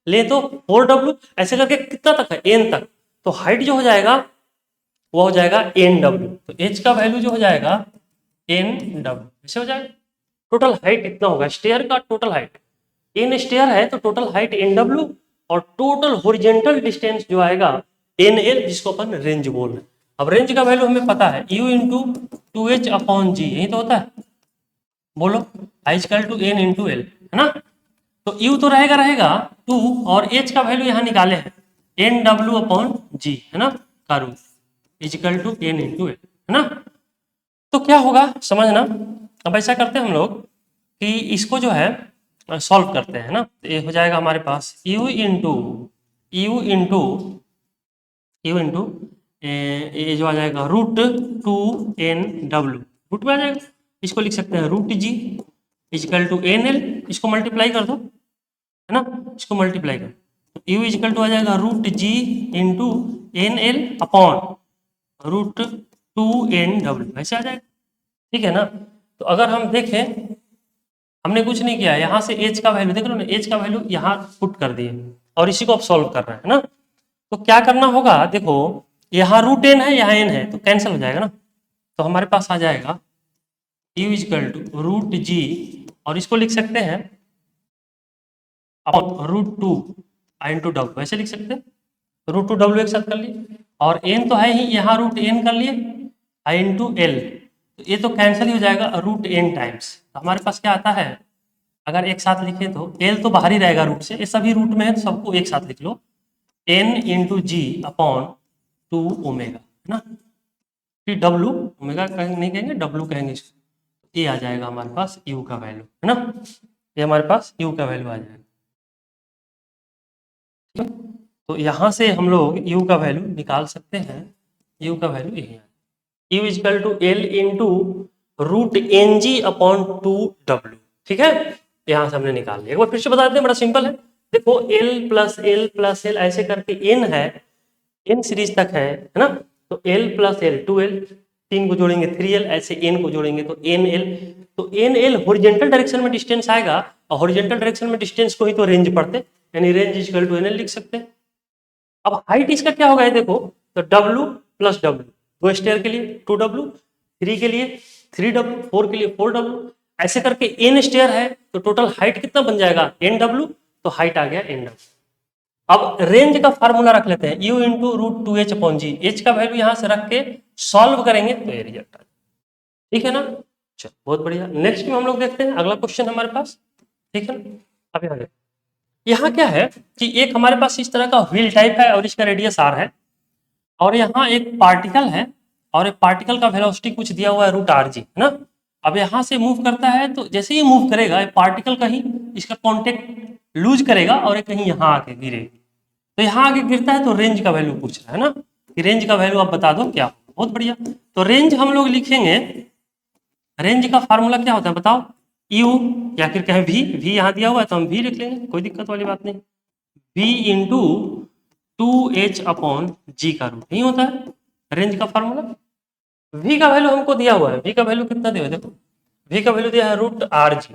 ले तो 4W, ऐसे करके कितना तक है, एन तक। तो हाइट जो हो जाएगा वो हो जाएगा NW, तो H का वैल्यू जो हो जाएगा NW, ऐसे हो जाएगा। टोटल हाइट इतना होगा स्टेयर का, टोटल हाइट n स्टेयर है तो टोटल हाइट NW, और टोटल हॉरिजेंटल डिस्टेंस जो आएगा NL, जिसको अपन रेंज बोल रहे हैं। अब रेंज का वैल्यू हमें पता है U into 2H upon G, यही तो होता है, बोलो I two N into L, है ना। तो U तो रहेगा रहेगा 2, और H का वैल्यू यहाँ निकाले हैं NW अपॉन G, है ना, का root equal to N into L, है ना। तो क्या होगा समझना, अब ऐसा करते हैं हम लोग कि इसको जो है सॉल्व करते हैं ना, तो ये हो जाएगा हमारे पास U इंटू ये जो आ जाएगा √2NW, रूट में आ जाएगा, इसको लिख सकते हैं √G इजिकल टू NL, इसको मल्टीप्लाई कर दो, है ना, इसको मल्टीप्लाई कर, तो U इजिकल टू आ जाएगा √G into NL upon √2NW, ऐसे आ जाएगा, ठीक है ना। तो अगर हम देखें, हमने कुछ नहीं किया, यहाँ से एच का वैल्यू देख लो ना, एच का वैल्यू यहाँ पुट कर दिए और इसी को आप सॉल्व कर रहे हैं ना। तो क्या करना होगा, देखो यहाँ रूट एन है, यहाँ एन है, तो कैंसिल हो जाएगा ना। तो हमारे पास आ जाएगा यू इजकल टू रूट जी, और इसको लिख सकते हैं अपॉन रूट टू आई इंटू डब्ल्यू, ऐसे लिख सकते हैं, रूट टू डब्ल्यू एक साथ कर लिए, और एन तो है ही, यहाँ रूट एन कर लिए आई इंटू एल, तो ये तो कैंसिल ही हो जाएगा रूट एन टाइम्स। तो हमारे पास क्या आता है, अगर एक साथ लिखे तो एल तो बाहर ही रहेगा रूट से, ये सभी रूट में है, सबको एक साथ लिख लो, N into ji upon to omega, है ना। फिर डब्ल्यू, ओमेगा नहीं कहेंगे, डब्ल्यू कहेंगे इसको, ये आ जाएगा हमारे पास यू का वैल्यू, है ना, ये हमारे पास यू का वैल्यू आ जाएगा। तो यहाँ से हम लोग यू का वैल्यू निकाल सकते हैं, यू का वैल्यू यही है, u equal to l into root n g upon two डब्ल्यू, ठीक है। यहाँ से हमने निकाल लिया, एक बार फिर से बता देते हैं, बड़ा सिंपल है। देखो एल प्लस एल ऐसे करके एन है, एन सीरीज तक है ना, तो एल प्लस एल 2l, 3 को जोड़ेंगे 3l, ऐसे एन को जोड़ेंगे तो एन एल, तो एन एल हॉरिजॉन्टल डायरेक्शन में डिस्टेंस आएगा, और हॉरिजॉन्टल डायरेक्शन में डिस्टेंस को ही तो रेंज पढ़ते, यानी range equal to n l लिख सकते हैं। अब हाइट इसका क्या होगा, देखो तो W प्लस W, 2 स्टेयर के लिए 2W, 3 के लिए 3W, 4 के लिए 4W, ऐसे करके n स्टेयर है, तो टोटल हाइट कितना बन जाएगा NW, तो हाइट आ गया NW। अब रेंज का फार्मूला रख लेते हैं, U into root two H upon G, H का वैल्यू यहां से रख के सॉल्व करेंगे तो ये रिजल्ट आ, ठीक है ना। चलो बहुत बढ़िया, नेक्स्ट में हम लोग देखते हैं अगला क्वेश्चन हमारे पास, ठीक है ना। अब यहाँ देखो, यहाँ क्या है कि एक हमारे पास इस तरह का व्हील टाइप है और इसका रेडियस r है, और यहाँ एक पार्टिकल है, और एक पार्टिकल का वेलोसिटी कुछ दिया हुआ है रूट आर जी, है ना। अब यहाँ से मूव करता है, तो जैसे ही मूव करेगा पार्टिकल कहीं इसका कॉन्टेक्ट लूज करेगा और ये कहीं यहाँ आके गिरेगा, तो यहाँ आगे गिरता है तो रेंज का वैल्यू पूछ रहा है ना, कि रेंज का वैल्यू आप बता दो क्या होगा। बहुत बढ़िया, तो रेंज हम लोग लिखेंगे, रेंज का फार्मूला क्या होता है बताओ, यू या फिर कहें वी यहाँ दिया हुआ है तो हम वी लिख लेंगे, कोई दिक्कत वाली बात नहीं, V into two H upon G का रूट, नहीं होता है रेंज का फार्मूला। वी का वैल्यू हमको दिया हुआ है, वी का वैल्यू कितना दिया हुआ है, देखो वी का वैल्यू दिया है रूट आर जी,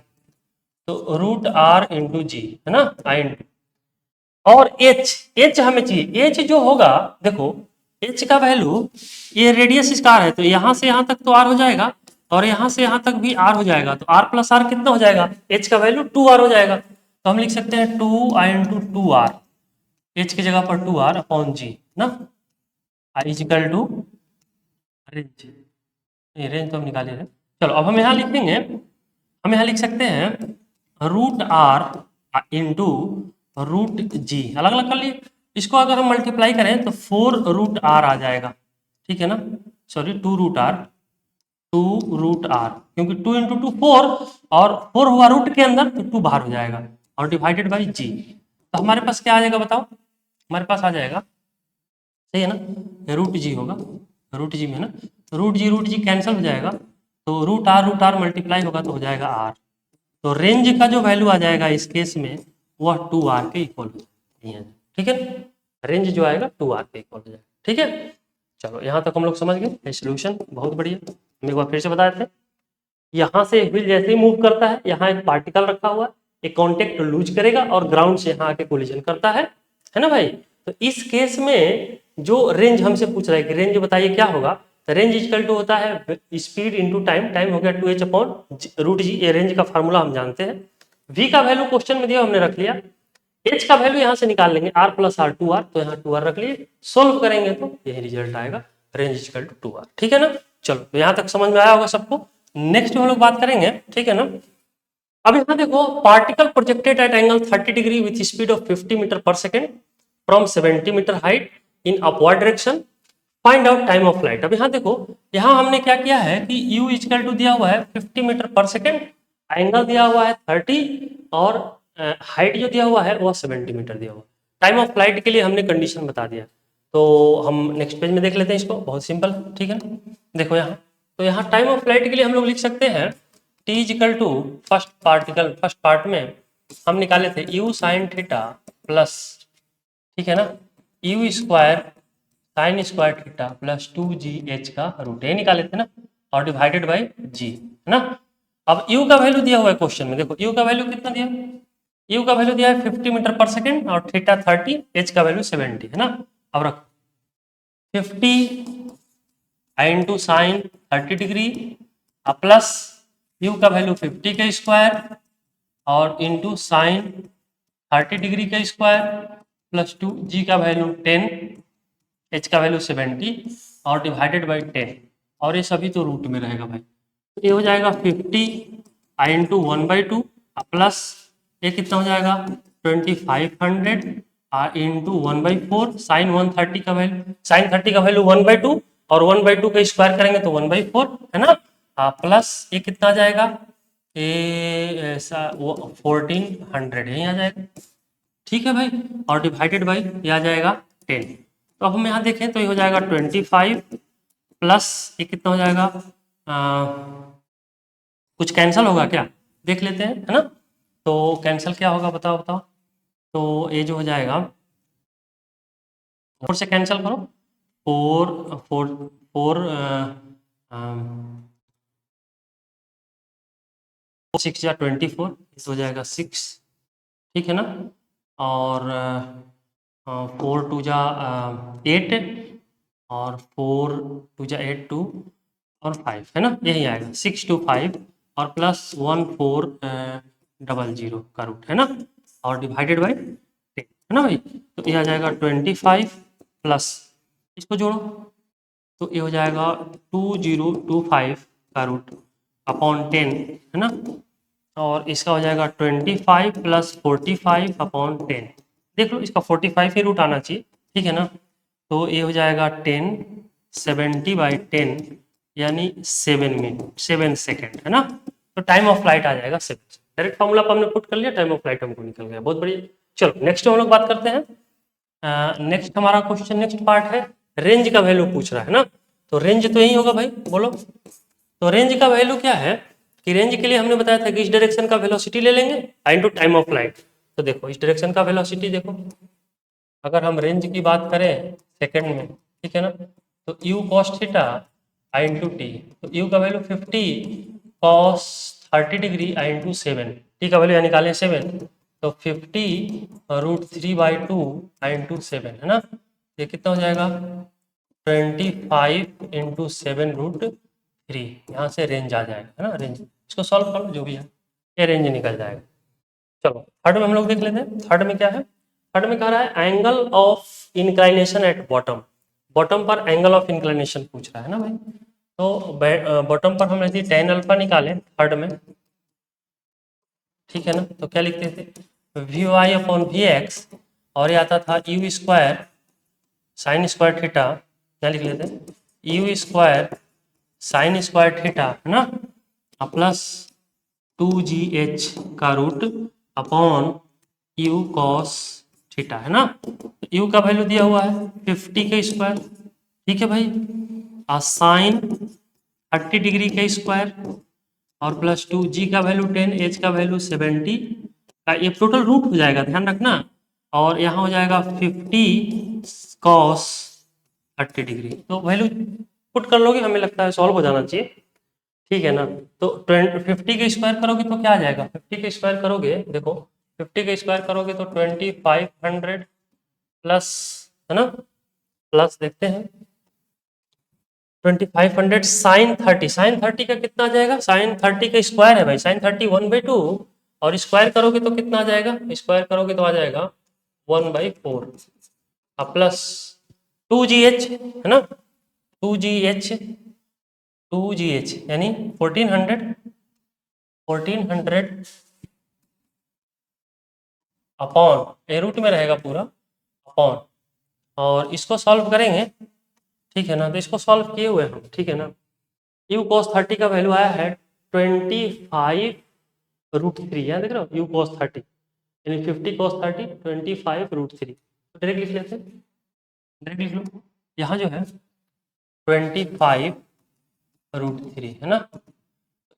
तो रूट आर इंटू जी, है ना, आई इंटू, और एच हमें चाहिए, एच जो होगा देखो, एच का वैल्यू, ये रेडियस इसका आर है, तो यहाँ से यहाँ तक तो आर हो जाएगा, और यहाँ से यहाँ तक भी आर हो जाएगा, तो आर प्लस आर कितना हो जाएगा, एच का वैल्यू 2r हो जाएगा, तो हम लिख सकते हैं 2i इंटू 2r, एच की जगह पर 2r अपॉन जी ना, I equal to range, range तो हम निकाले हैं। चलो अब हम यहाँ लिखेंगे, हम यहाँ लिख सकते हैं रूट आर इंटू रूट जी, अलग अलग कर लिए, इसको अगर हम मल्टीप्लाई करें तो 4 रूट आर आ जाएगा, ठीक है ना, सॉरी 2 रूट आर, क्योंकि 2 इंटू 2 4, और 4 हुआ रूट के अंदर तो 2 बाहर हो जाएगा, और डिवाइडेड बाई जी, तो हमारे पास क्या आ जाएगा बताओ, हमारे पास आ जाएगा, सही है ना, रूट जी होगा, रूट जी में ना, रूट जी कैंसिल हो जाएगा, तो रूट आर मल्टीप्लाई होगा तो हो जाएगा आर, तो रेंज का जो वैल्यू आ जाएगा इस केस में वह 2r के इक्वल हो जाएगा, ठीक है, रेंज जो आएगा 2r के इक्वल हो जाएगा, ठीक है। चलो यहाँ तक हम लोग समझ गए सोल्यूशन, बहुत बढ़िया। हम एक बार फिर से बता देते हैं, यहाँ से व्हील जैसे ही मूव करता है, यहाँ एक पार्टिकल रखा हुआ है, एक कॉन्टेक्ट लूज करेगा और ग्राउंड से यहाँ आके कोलिजन करता है ना भाई। तो इस केस में जो रेंज हमसे पूछ रहा है कि रेंज बताइए क्या होगा, तो रेंज इक्वल टू होता है स्पीड इंटू टाइम, टाइम हो गया 2h अपॉन रूट जी, ये रेंज का फार्मूला हम जानते हैं। v का वैल्यू क्वेश्चन में दिया हमने रख लिया, h का वैल्यू यहाँ से निकाल लेंगे r प्लस आर 2r, तो यहाँ 2r रख लिए, सोल्व करेंगे तो यही रिजल्ट आएगा, रेंज इक्वल टू 2r, ठीक है ना। चलो तो यहाँ तक समझ में आया होगा सबको, नेक्स्ट में हम लोग बात करेंगे, ठीक है ना। अब यहाँ देखो, particle projected at angle 30 degree with speed of 50 metre per second from 70 metre height in upward direction, find out time of flight. अब यहाँ देखो, यहाँ हमने क्या किया है कि u इक्वल टू दिया हुआ है 50 मीटर पर सेकेंड, एंगल दिया हुआ है 30, और हाइट जो दिया हुआ है वह 70 मीटर दिया हुआ है। टाइम ऑफ फ्लाइट के लिए हमने कंडीशन बता दिया, तो हम नेक्स्ट पेज में देख लेते हैं इसको, बहुत सिंपल, ठीक है ना। देखो यहाँ, तो यहाँ टाइम ऑफ फ्लाइट के लिए हम लोग लिख सकते हैं t equal to first part में हम निकाले थे u साइन थीटा प्लस, ठीक है ना, u square sine square theta plus 2gh का रूट, ये निकाले थे ना, और डिवाइडेड बाई g, है ना। अब यू का वैल्यू दिया हुआ है क्वेश्चन में, देखो यू का वैल्यू कितना दिया, यू का वैल्यू दिया है 50 मीटर पर सेकेंड और थीटा 30, एच का वैल्यू 70 है ना। अब रखो 50 into sine 30 degree plus you का वैल्यू 50 का स्क्वायर और इंटू साइन 30 डिग्री का स्क्वायर प्लस 2 जी का वैल्यू 10, एच का वैल्यू 70 और डिवाइडेड बाई 10, और ये सभी तो रूट में रहेगा भाई। तो ये हो जाएगा 50 इंटू 1/2 प्लस ये कितना हो जाएगा 2500 इंटू 1/4 साइन 130 का वैल्यू, साइन 30 का वैल्यू 1/2 और 1/2 का स्क्वायर करेंगे तो 1/4 है ना। प्लस ये कितना आ जाएगा, ये ऐसा 1400 यही आ जाएगा, ठीक है भाई, और डिवाइडेड बाई ये आ जाएगा 10। तो अब हम यहाँ देखें तो ये हो जाएगा 25 प्लस ये कितना हो जाएगा, कुछ कैंसिल होगा क्या, देख लेते हैं है ना। तो कैंसिल क्या होगा बताओ बताओ, तो ये जो हो जाएगा 4 से कैंसिल करो, 4 6 या 24, इस हो जाएगा 6, ठीक है ना। और 4 2 जा 8 और 4 2 जा 8 2 और 5 है ना, यही आएगा 625 और प्लस 1400 का रूट है ना, और डिवाइडेड बाई 10 है ना भाई। तो ये आ जाएगा 25 प्लस इसको जोड़ो तो ये हो जाएगा 2025 का रूट अपॉन 10 है ना, और इसका हो जाएगा 25 प्लस 45 अपॉन 10, देख लो इसका 45 ही रूट आना चाहिए, ठीक है ना। तो ये हो जाएगा 10 70/10 यानी 7 सेकेंड है ना। तो टाइम ऑफ फ्लाइट आ जाएगा 7, डायरेक्ट फॉर्मूला पर हमने पुट कर लिया, टाइम ऑफ फ्लाइट हमको निकल गया, बहुत बढ़िया। चलो नेक्स्ट हम लोग बात करते हैं, नेक्स्ट हमारा क्वेश्चन नेक्स्ट पार्ट है रेंज का वैल्यू पूछ रहा है ना। तो रेंज तो यही होगा भाई, बोलो। तो रेंज का वैल्यू क्या है कि रेंज के लिए हमने बताया था कि इस डायरेक्शन का वेलोसिटी ले लेंगे इनटू टाइम ऑफ फ्लाइट। तो देखो इस डायरेक्शन का वेलोसिटी देखो, अगर हम रेंज की बात करें सेकंड में, ठीक है ना, तो you cos theta I into T, तो यू का value 50 cos 30 degree I into 7, T का वैल्यू निकालें 7, तो 50√3/2 आई इंटू 7 है ना, ये कितना हो जाएगा 25 इंटू 7√3, यहाँ से रेंज आ जाएगा है ना, रेंज इसको सॉल्व कर लो जो भी है, ये रेंज निकल जाएगा। चलो थर्ड में हम लोग देख लेते हैं, थर्ड में क्या है, थर्ड में कह रहा है angle of inclination at bottom, bottom पर एंगल ऑफ इंक्लाइनेशन पूछ रहा है ना भाई। तो बॉटम पर हम यदि tan अल्फा निकालें थर्ड में, ठीक है ना, तो क्या लिखते थे Vy/Vx, और ये आता था u square sine square theta, क्या लिख लेते हैं u square sine square theta है ना, प्लस 2gh का root upon you cos theta है ना। यू का वैल्यू दिया हुआ है 50 का स्क्वायर, ठीक है भाई, साइन 30 डिग्री का स्क्वायर और प्लस 2 जी का वैल्यू 10, एच का वैल्यू 70 का, ये टोटल रूट हो जाएगा ध्यान रखना, और यहाँ हो जाएगा 50 कॉस 30 डिग्री, तो वैल्यू पुट कर लोगे, हमें लगता है सॉल्व हो जाना चाहिए, ठीक है ना। तो 50 का स्क्वायर करोगे तो क्या आ जाएगा, 50 का स्क्वायर करोगे देखो 50 का स्क्वायर करोगे तो 2500 प्लस है ना, प्लस देखते हैं 2500 साइन 30 का कितना आ जाएगा, साइन 30 का स्क्वायर है भाई, साइन 30 1/2 और स्क्वायर करोगे तो कितना आ जाएगा, स्क्वायर करोगे तो आ जाएगा 1/4 प्लस 2gh है ना, 2gh 2gh यानी 1400 अपॉन ए रूट में रहेगा पूरा अपॉन, और इसको सॉल्व करेंगे, ठीक है ना, तो इसको सॉल्व किए हुए हम, ठीक है ना। यू कॉस 30 का वैल्यू आया है 25√3, यहाँ देख रहे हो यू कॉस 30 यानी 50 cos 30 25√3, तो डायरेक्ट लिख लेते हैं, डायरेक्ट लिख लो, यहाँ जो है 25√3 है ना,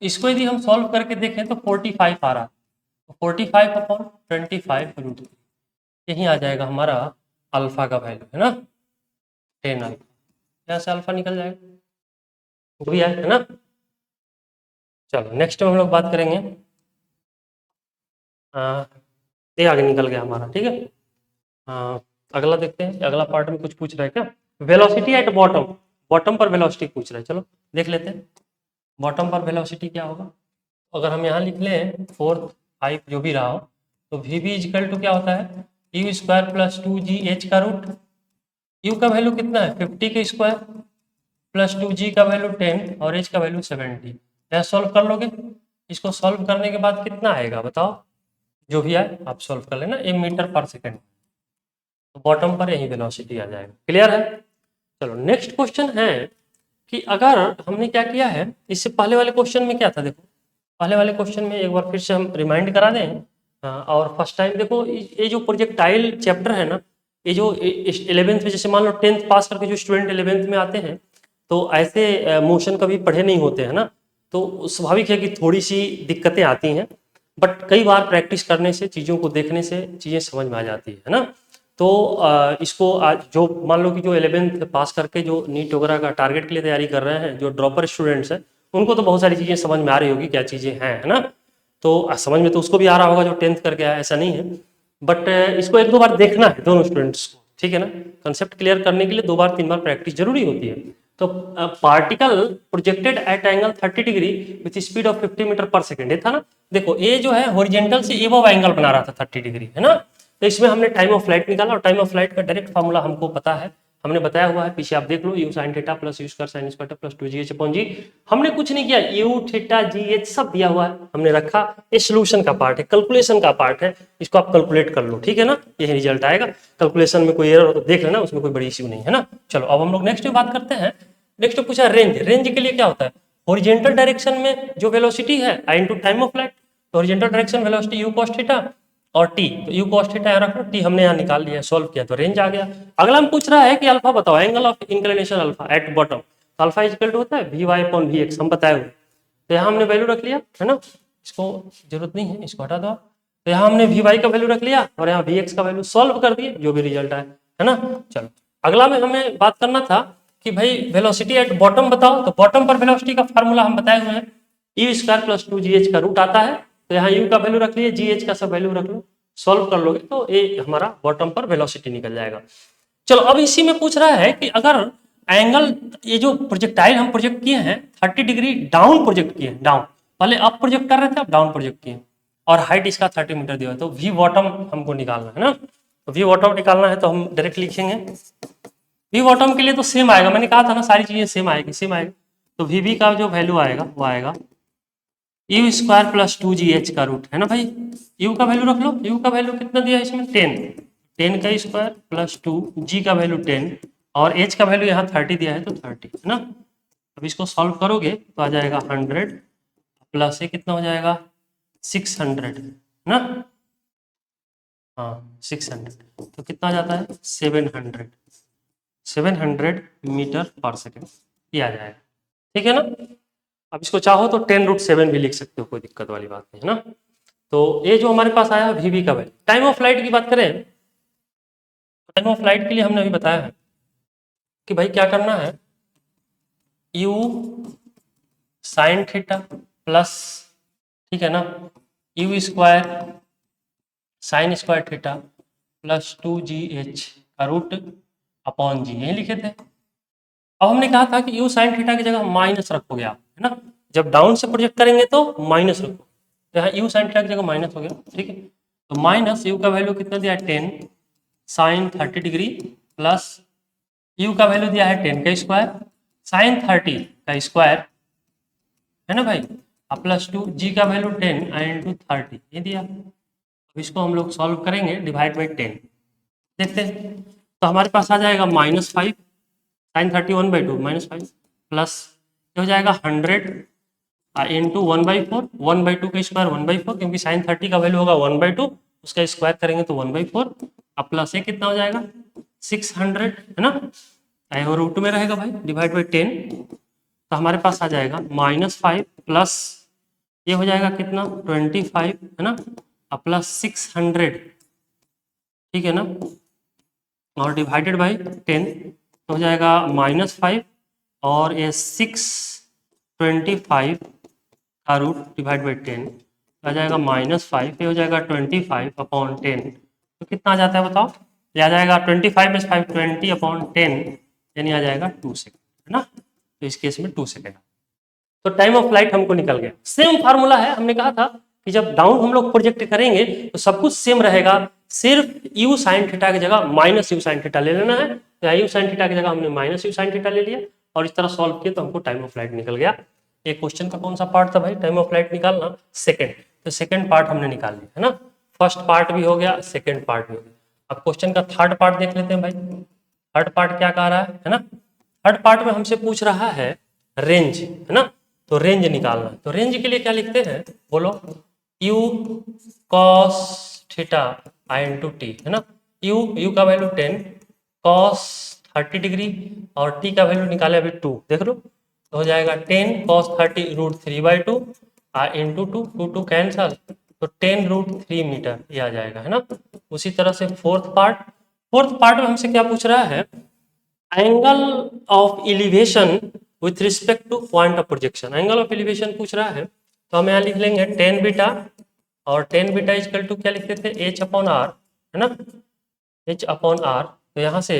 इसको यदि हम सॉल्व करके देखें तो 45 आ रहा है, तो 45 अपॉन 25√3 यही आ जाएगा हमारा अल्फा का वैल्यू है ना, 10 अल्फा, यहाँ से अल्फा निकल जाएगा, वो भी है ना। चलो नेक्स्ट में हम लोग बात करेंगे, ये आगे निकल गया हमारा, ठीक है। अगला देखते हैं, अगला पार्ट में कुछ पूछ रहा है क्या, वेलोसिटी एट बॉटम, बॉटम पर वेलोसिटी पूछ रहा है, चलो देख लेते हैं बॉटम पर वेलोसिटी क्या होगा। अगर हम यहाँ लिख लें 4 5 जो भी रहा हो, तो वी बी इजिकल टू क्या होता है, you square plus 2g h का रूट, यू का वैल्यू कितना है 50 के स्क्वायर प्लस 2g का वैल्यू 10 और h का वैल्यू 70। यहाँ सॉल्व कर लोगे, इसको सॉल्व करने के बाद कितना आएगा बताओ, जो भी आए आप सॉल्व कर लेना, ये मीटर पर सेकेंड, तो बॉटम पर यही वेलोसिटी आ जाएगा। क्लियर है। चलो नेक्स्ट क्वेश्चन है कि अगर हमने क्या किया है, इससे पहले वाले क्वेश्चन में क्या था, देखो पहले वाले क्वेश्चन में एक बार फिर से हम रिमाइंड करा दें। और फर्स्ट टाइम देखो ये जो प्रोजेक्टाइल चैप्टर है ना, ये जो 11th में, जैसे मान लो 10th पास करके जो स्टूडेंट 11th में आते हैं, तो ऐसे मोशन कभी पढ़े नहीं होते हैं ना, तो स्वाभाविक है कि थोड़ी सी दिक्कतें आती हैं, बट कई बार प्रैक्टिस करने से, चीज़ों को देखने से चीज़ें समझ में आ जाती है ना। तो इसको आज जो मान लो कि जो 11th पास करके जो नीट वगैरह का टारगेट के लिए तैयारी कर रहे हैं, जो ड्रॉपर स्टूडेंट्स हैं, उनको तो बहुत सारी चीज़ें समझ में आ रही होगी क्या चीज़ें हैं, है ना। तो समझ में तो उसको भी आ रहा होगा जो 10th करके आया, ऐसा नहीं है, बट इसको 1-2 बार देखना है दोनों स्टूडेंट्स को, ठीक है ना। कंसेप्ट क्लियर करने के लिए 2 बार 3 बार प्रैक्टिस जरूरी होती है। तो particle projected at angle 30 degree with speed of 50 metre per second, ये था ना। देखो ये जो है हॉरिजेंटल से एबव एंगल बना रहा था 30 डिग्री, है ना। तो इसमें हमने टाइम ऑफ फ्लाइट निकाला, और टाइम ऑफ फ्लाइट का डायरेक्ट फार्मूला हमको पता है, हमने बताया हुआ है, पीछे आप देख लो, U sine theta plus U square sine square plus 2gh upon G. हमने कुछ नहीं किया, यू थीटा जी एच सब दिया हुआ है, हमने रखा, ये सोल्यूशन का पार्ट है, कैलकुलेशन का पार्ट है, इसको आप कैलकुलेट कर लो, ठीक है ना, यही रिजल्ट आएगा। कैलकुलेशन में कोई एरर हो तो देख लेना, उसमें कोई बड़ी इश्यू नहीं है ना। चलो अब हम लोग नेक्स्ट में बात करते हैं। नेक्स्ट पूछा रेंज, रेंज के लिए क्या होता है, हॉरिजॉन्टल डायरेक्शन में जो वेलोसिटी है I into time of flight, तो horizontal direction velocity U cos theta और टी, तो यू cos थीटा यहाँ रखो, टी हमने यहाँ निकाल लिया, सॉल्व किया तो रेंज आ गया। अगला हम पूछ रहा है कि अल्फा बताओ, angle of inclination alpha at bottom, तो अल्फा इक्वल टू होता है v y upon v x, हम बताए हुए, तो यहाँ हमने वैल्यू रख लिया, है ना, इसको जरूरत नहीं है, इसको हटा दो। तो यहाँ हमने वी वाई का वैल्यू रख लिया और यहाँ वी एक्स का वैल्यू सॉल्व कर दिए, जो भी रिजल्ट आए, है ना। चलो अगला में हमें बात करना था कि भाई वेलोसिटी एट बॉटम बताओ, तो बॉटम पर वेलोसिटी का फार्मूला हम बताए हुए हैं, यू स्क्वायर प्लस 2gh का रूट आता है, तो यहाँ यू का वैल्यू रख लिए, gh का सब वैल्यू रख लो, सॉल्व कर लोगे तो ये हमारा बॉटम पर वेलोसिटी निकल जाएगा। चलो अब इसी में पूछ रहा है कि अगर एंगल, ये जो प्रोजेक्टाइल हम प्रोजेक्ट किए हैं 30 डिग्री डाउन प्रोजेक्ट किए हैं, डाउन, पहले अप प्रोजेक्ट कर रहे थे, अब डाउन प्रोजेक्ट किए, और हाइट इसका 30 मीटर दिया है, तो वी बॉटम हमको निकालना है ना। तो वी बॉटम निकालना है तो हम डायरेक्ट लिखेंगे, वी बॉटम के लिए तो सेम आएगा, मैंने कहा था ना सारी चीजें सेम आएगी, सेम आएगा। तो वी बी का जो वैल्यू आएगा वो आएगा यू स्क्वायर प्लस 2gh का रूट, है ना भाई, यू का वैल्यू रख लो, यू का वैल्यू कितना दिया है इसमें 10 का स्क्वायर प्लस 2, जी का वैल्यू 10 और h का वैल्यू यहाँ 30 दिया है तो 30, है ना। अब इसको सॉल्व करोगे तो आ जाएगा 100 प्लस ये कितना हो जाएगा 600, है ना, हाँ 600, तो कितना आ जाता है 700 मीटर पर सेकेंड, ये आ जाएगा, ठीक है ना। अब इसको चाहो तो 10√7 भी लिख सकते हो, कोई दिक्कत वाली बात नहीं है ना। तो ये जो हमारे पास आया वीबी का वैल्यू। टाइम ऑफ फ्लाइट की बात करें, टाइम ऑफ फ्लाइट के लिए हमने अभी बताया है कि भाई क्या करना है, यू साइन थीटा प्लस, ठीक है ना, you square sine square theta plus 2gh का रूट अपॉन जी, यही लिखे थे। अब हमने कहा था कि यू साइन थीटा की जगह माइनस रखोगे आप, है ना, जब डाउन से प्रोजेक्ट करेंगे तो माइनस रखो, तो यहाँ यू साइन थीटा की जगह माइनस हो गया, ठीक है। तो माइनस यू का वैल्यू कितना दिया है 10 साइन 30 डिग्री प्लस यू का वैल्यू दिया है 10 का स्क्वायर साइन 30 का स्क्वायर, है ना भाई, अब प्लस 2 जी का वैल्यू 10 इंटू 30 ये दिया। अब इसको हम लोग सॉल्व करेंगे, डिवाइड बाई 10 देखते हैं, तो हमारे पास आ जाएगा -5 साइन 30 1/2 -5 प्लस ये हो जाएगा 100 इंटू 1/4, 1/2 का स्क्वायर 1/4, क्योंकि साइन 30 का वैल्यू होगा 1/2, उसका स्क्वायर करेंगे तो 1/4, अब प्लस ये कितना हो जाएगा 600, है ना, और रूट में रहेगा भाई, डिवाइड बाई 10, तो हमारे पास आ जाएगा -5 प्लस ये हो जाएगा कितना 25, है ना, अब प्लस 600, ठीक है ना, और डिवाइडेड बाई 10 तो हो जाएगा -5 और ये 625 रूट डिवाइड बाई 10 आ जाएगा -5, ये हो जाएगा 25/10। तो कितना आ जाता है बताओ? ये आ जाएगा 25 में 5 20/10, यानी आ जाएगा 2 सेकेंड, है ना। तो इस केस में 2 सेकेंड। तो टाइम ऑफ फ्लाइट हमको निकल गया। सेम फार्मूला है, हमने कहा था कि जब डाउन हम लोग प्रोजेक्ट करेंगे तो सब कुछ सेम रहेगा, सिर्फ यू साइन थीटा की जगह माइनस यू साइन थीटा ले लेना है। तो यू साइन थीटा की जगह हमने माइनस यू साइन थीटा ले लिया और इस तरह सॉल्व किया तो हमको टाइम ऑफ फ्लाइट निकल गया। एक क्वेश्चन का कौन सा पार्ट था भाई टाइम ऑफ फ्लाइट निकालना? सेकंड। तो सेकंड पार्ट हमने निकाल लिया, है ना। फर्स्ट पार्ट भी हो गया, सेकंड पार्ट भी हो गया। अब क्वेश्चन का थर्ड पार्ट देख लेते हैं भाई। थर्ड पार्ट क्या कह रहा है ना। थर्ड पार्ट में हमसे पूछ रहा है रेंज, है ना। तो रेंज निकालना, तो रेंज के लिए क्या लिखते हैं बोलो? u cos theta i into t, है ना। u का वैल्यू 10, cos 30 डिग्री और t का वैल्यू निकाले अभी 2, देख लो। तो हो जाएगा 10 cos 30 √3/2 इंटू 2 कैंसल, तो 10 √3 मीटर ये आ जाएगा, है ना। उसी तरह से फोर्थ पार्ट में हमसे क्या पूछ रहा है? Angle of elevation with respect two point of projection. Angle of elevation पूछ रहा है, तो हम यहाँ लिख लेंगे 10 बीटा, और 10 बीटा इजकल टू क्या लिखते थे? h/r, है ना, h/r। तो यहाँ से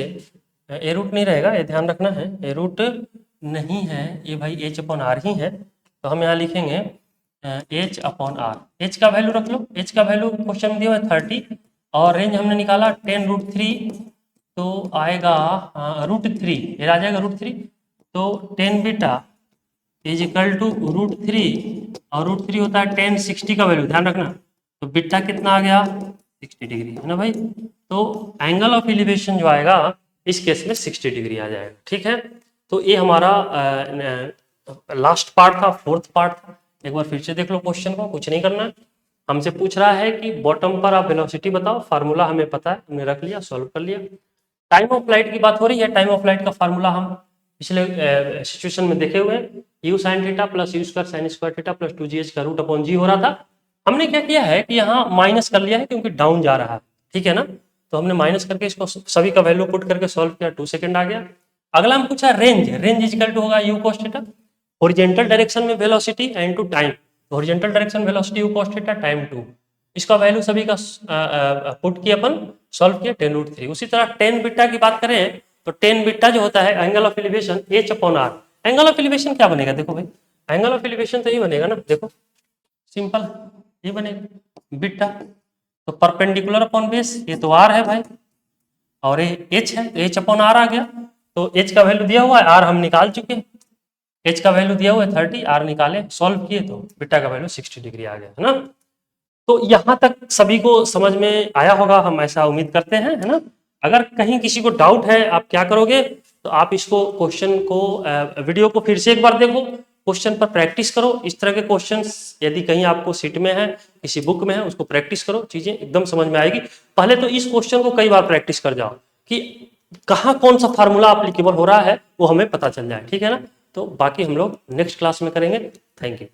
ए रूट नहीं रहेगा, ये ध्यान रखना है, ए रूट नहीं है ये भाई, h/r ही है। तो हम यहाँ लिखेंगे h/r। h का वैल्यू रख लो, h का वैल्यू क्वेश्चन में दिया हुआ है 30 और रेंज हमने निकाला 10 √3, तो आएगा √3, ये आ जाएगा √3। तो 10 बीटा इज इक्वल टू √3 और √3 होता है 10 60 का वैल्यू, ध्यान रखना। तो बीटा कितना आ गया? 60 डिग्री, है ना भाई। तो एंगल ऑफ एलिवेशन जो आएगा इस केस में 60 डिग्री आ जाएगा, ठीक है। तो ये हमारा लास्ट पार्ट था, फोर्थ पार्ट था। एक बार फिर से देख लो क्वेश्चन को, कुछ नहीं करना है। हमसे पूछ रहा है कि बॉटम पर आप वेलोसिटी बताओ, फार्मूला हमें पता है, हमने रख लिया, सॉल्व कर लिया। टाइम ऑफ फ्लाइट की बात हो रही है, टाइम ऑफ फ्लाइट का फार्मूला हम पिछले सिचुएशन में देखे हुए, you sine theta plus U square sine square theta plus 2gh का √g हो रहा था। हमने क्या किया है कि यहाँ माइनस कर लिया है क्योंकि डाउन जा रहा है, ठीक है ना। तो हमने माइनस करके इसको सभी का वैल्यू पुट करके सॉल्व किया, 2 सेकंड आ गया। अगला हम पूछा रेंज, रेंज इक्वल टू होगा U cos theta, horizontal direction में velocity into time, horizontal direction velocity U cos theta time 2, इसका वैल्यू सभी का पुट किया, अपन सॉल्व किया 10 √3। उसी तरह 10 बीटा की बात करें तो 10 बीटा जो होता है angle of elevation h/r। Angle of elevation क्या बनेगा? देखो भाई, एंगल ऑफ एलिवेशन तो ये बनेगा ना, देखो सिंपल ये बनेगा बीटा, तो परपेंडिकुलर अपॉन बेस, ये तो r है भाई और ये h है, तो h/r आ गया। तो h का वैल्यू दिया हुआ है, r हम निकाल चुके हैं, h का वैल्यू दिया हुआ है 30, r निकाले, सॉल्व किए तो बीटा का वैल्यू 60 डिग्री आ गया, है ना। तो यहां तक सभी को समझ में आया होगा, हम ऐसा उम्मीद करते हैं, है ना। अगर कहीं किसी को डाउट है, आप क्या करोगे? तो आप इसको क्वेश्चन को वीडियो को फिर से एक बार देखो, क्वेश्चन पर प्रैक्टिस करो। इस तरह के क्वेश्चंस यदि कहीं आपको सीट में है, किसी बुक में है, उसको प्रैक्टिस करो, चीजें एकदम समझ में आएगी। पहले तो इस क्वेश्चन को कई बार प्रैक्टिस कर जाओ कि कहाँ कौन सा फार्मूला एप्लीकेबल हो रहा है, वो हमें पता चल जाए, ठीक है ना। तो बाकी हम लोग नेक्स्ट क्लास में करेंगे। Thank you.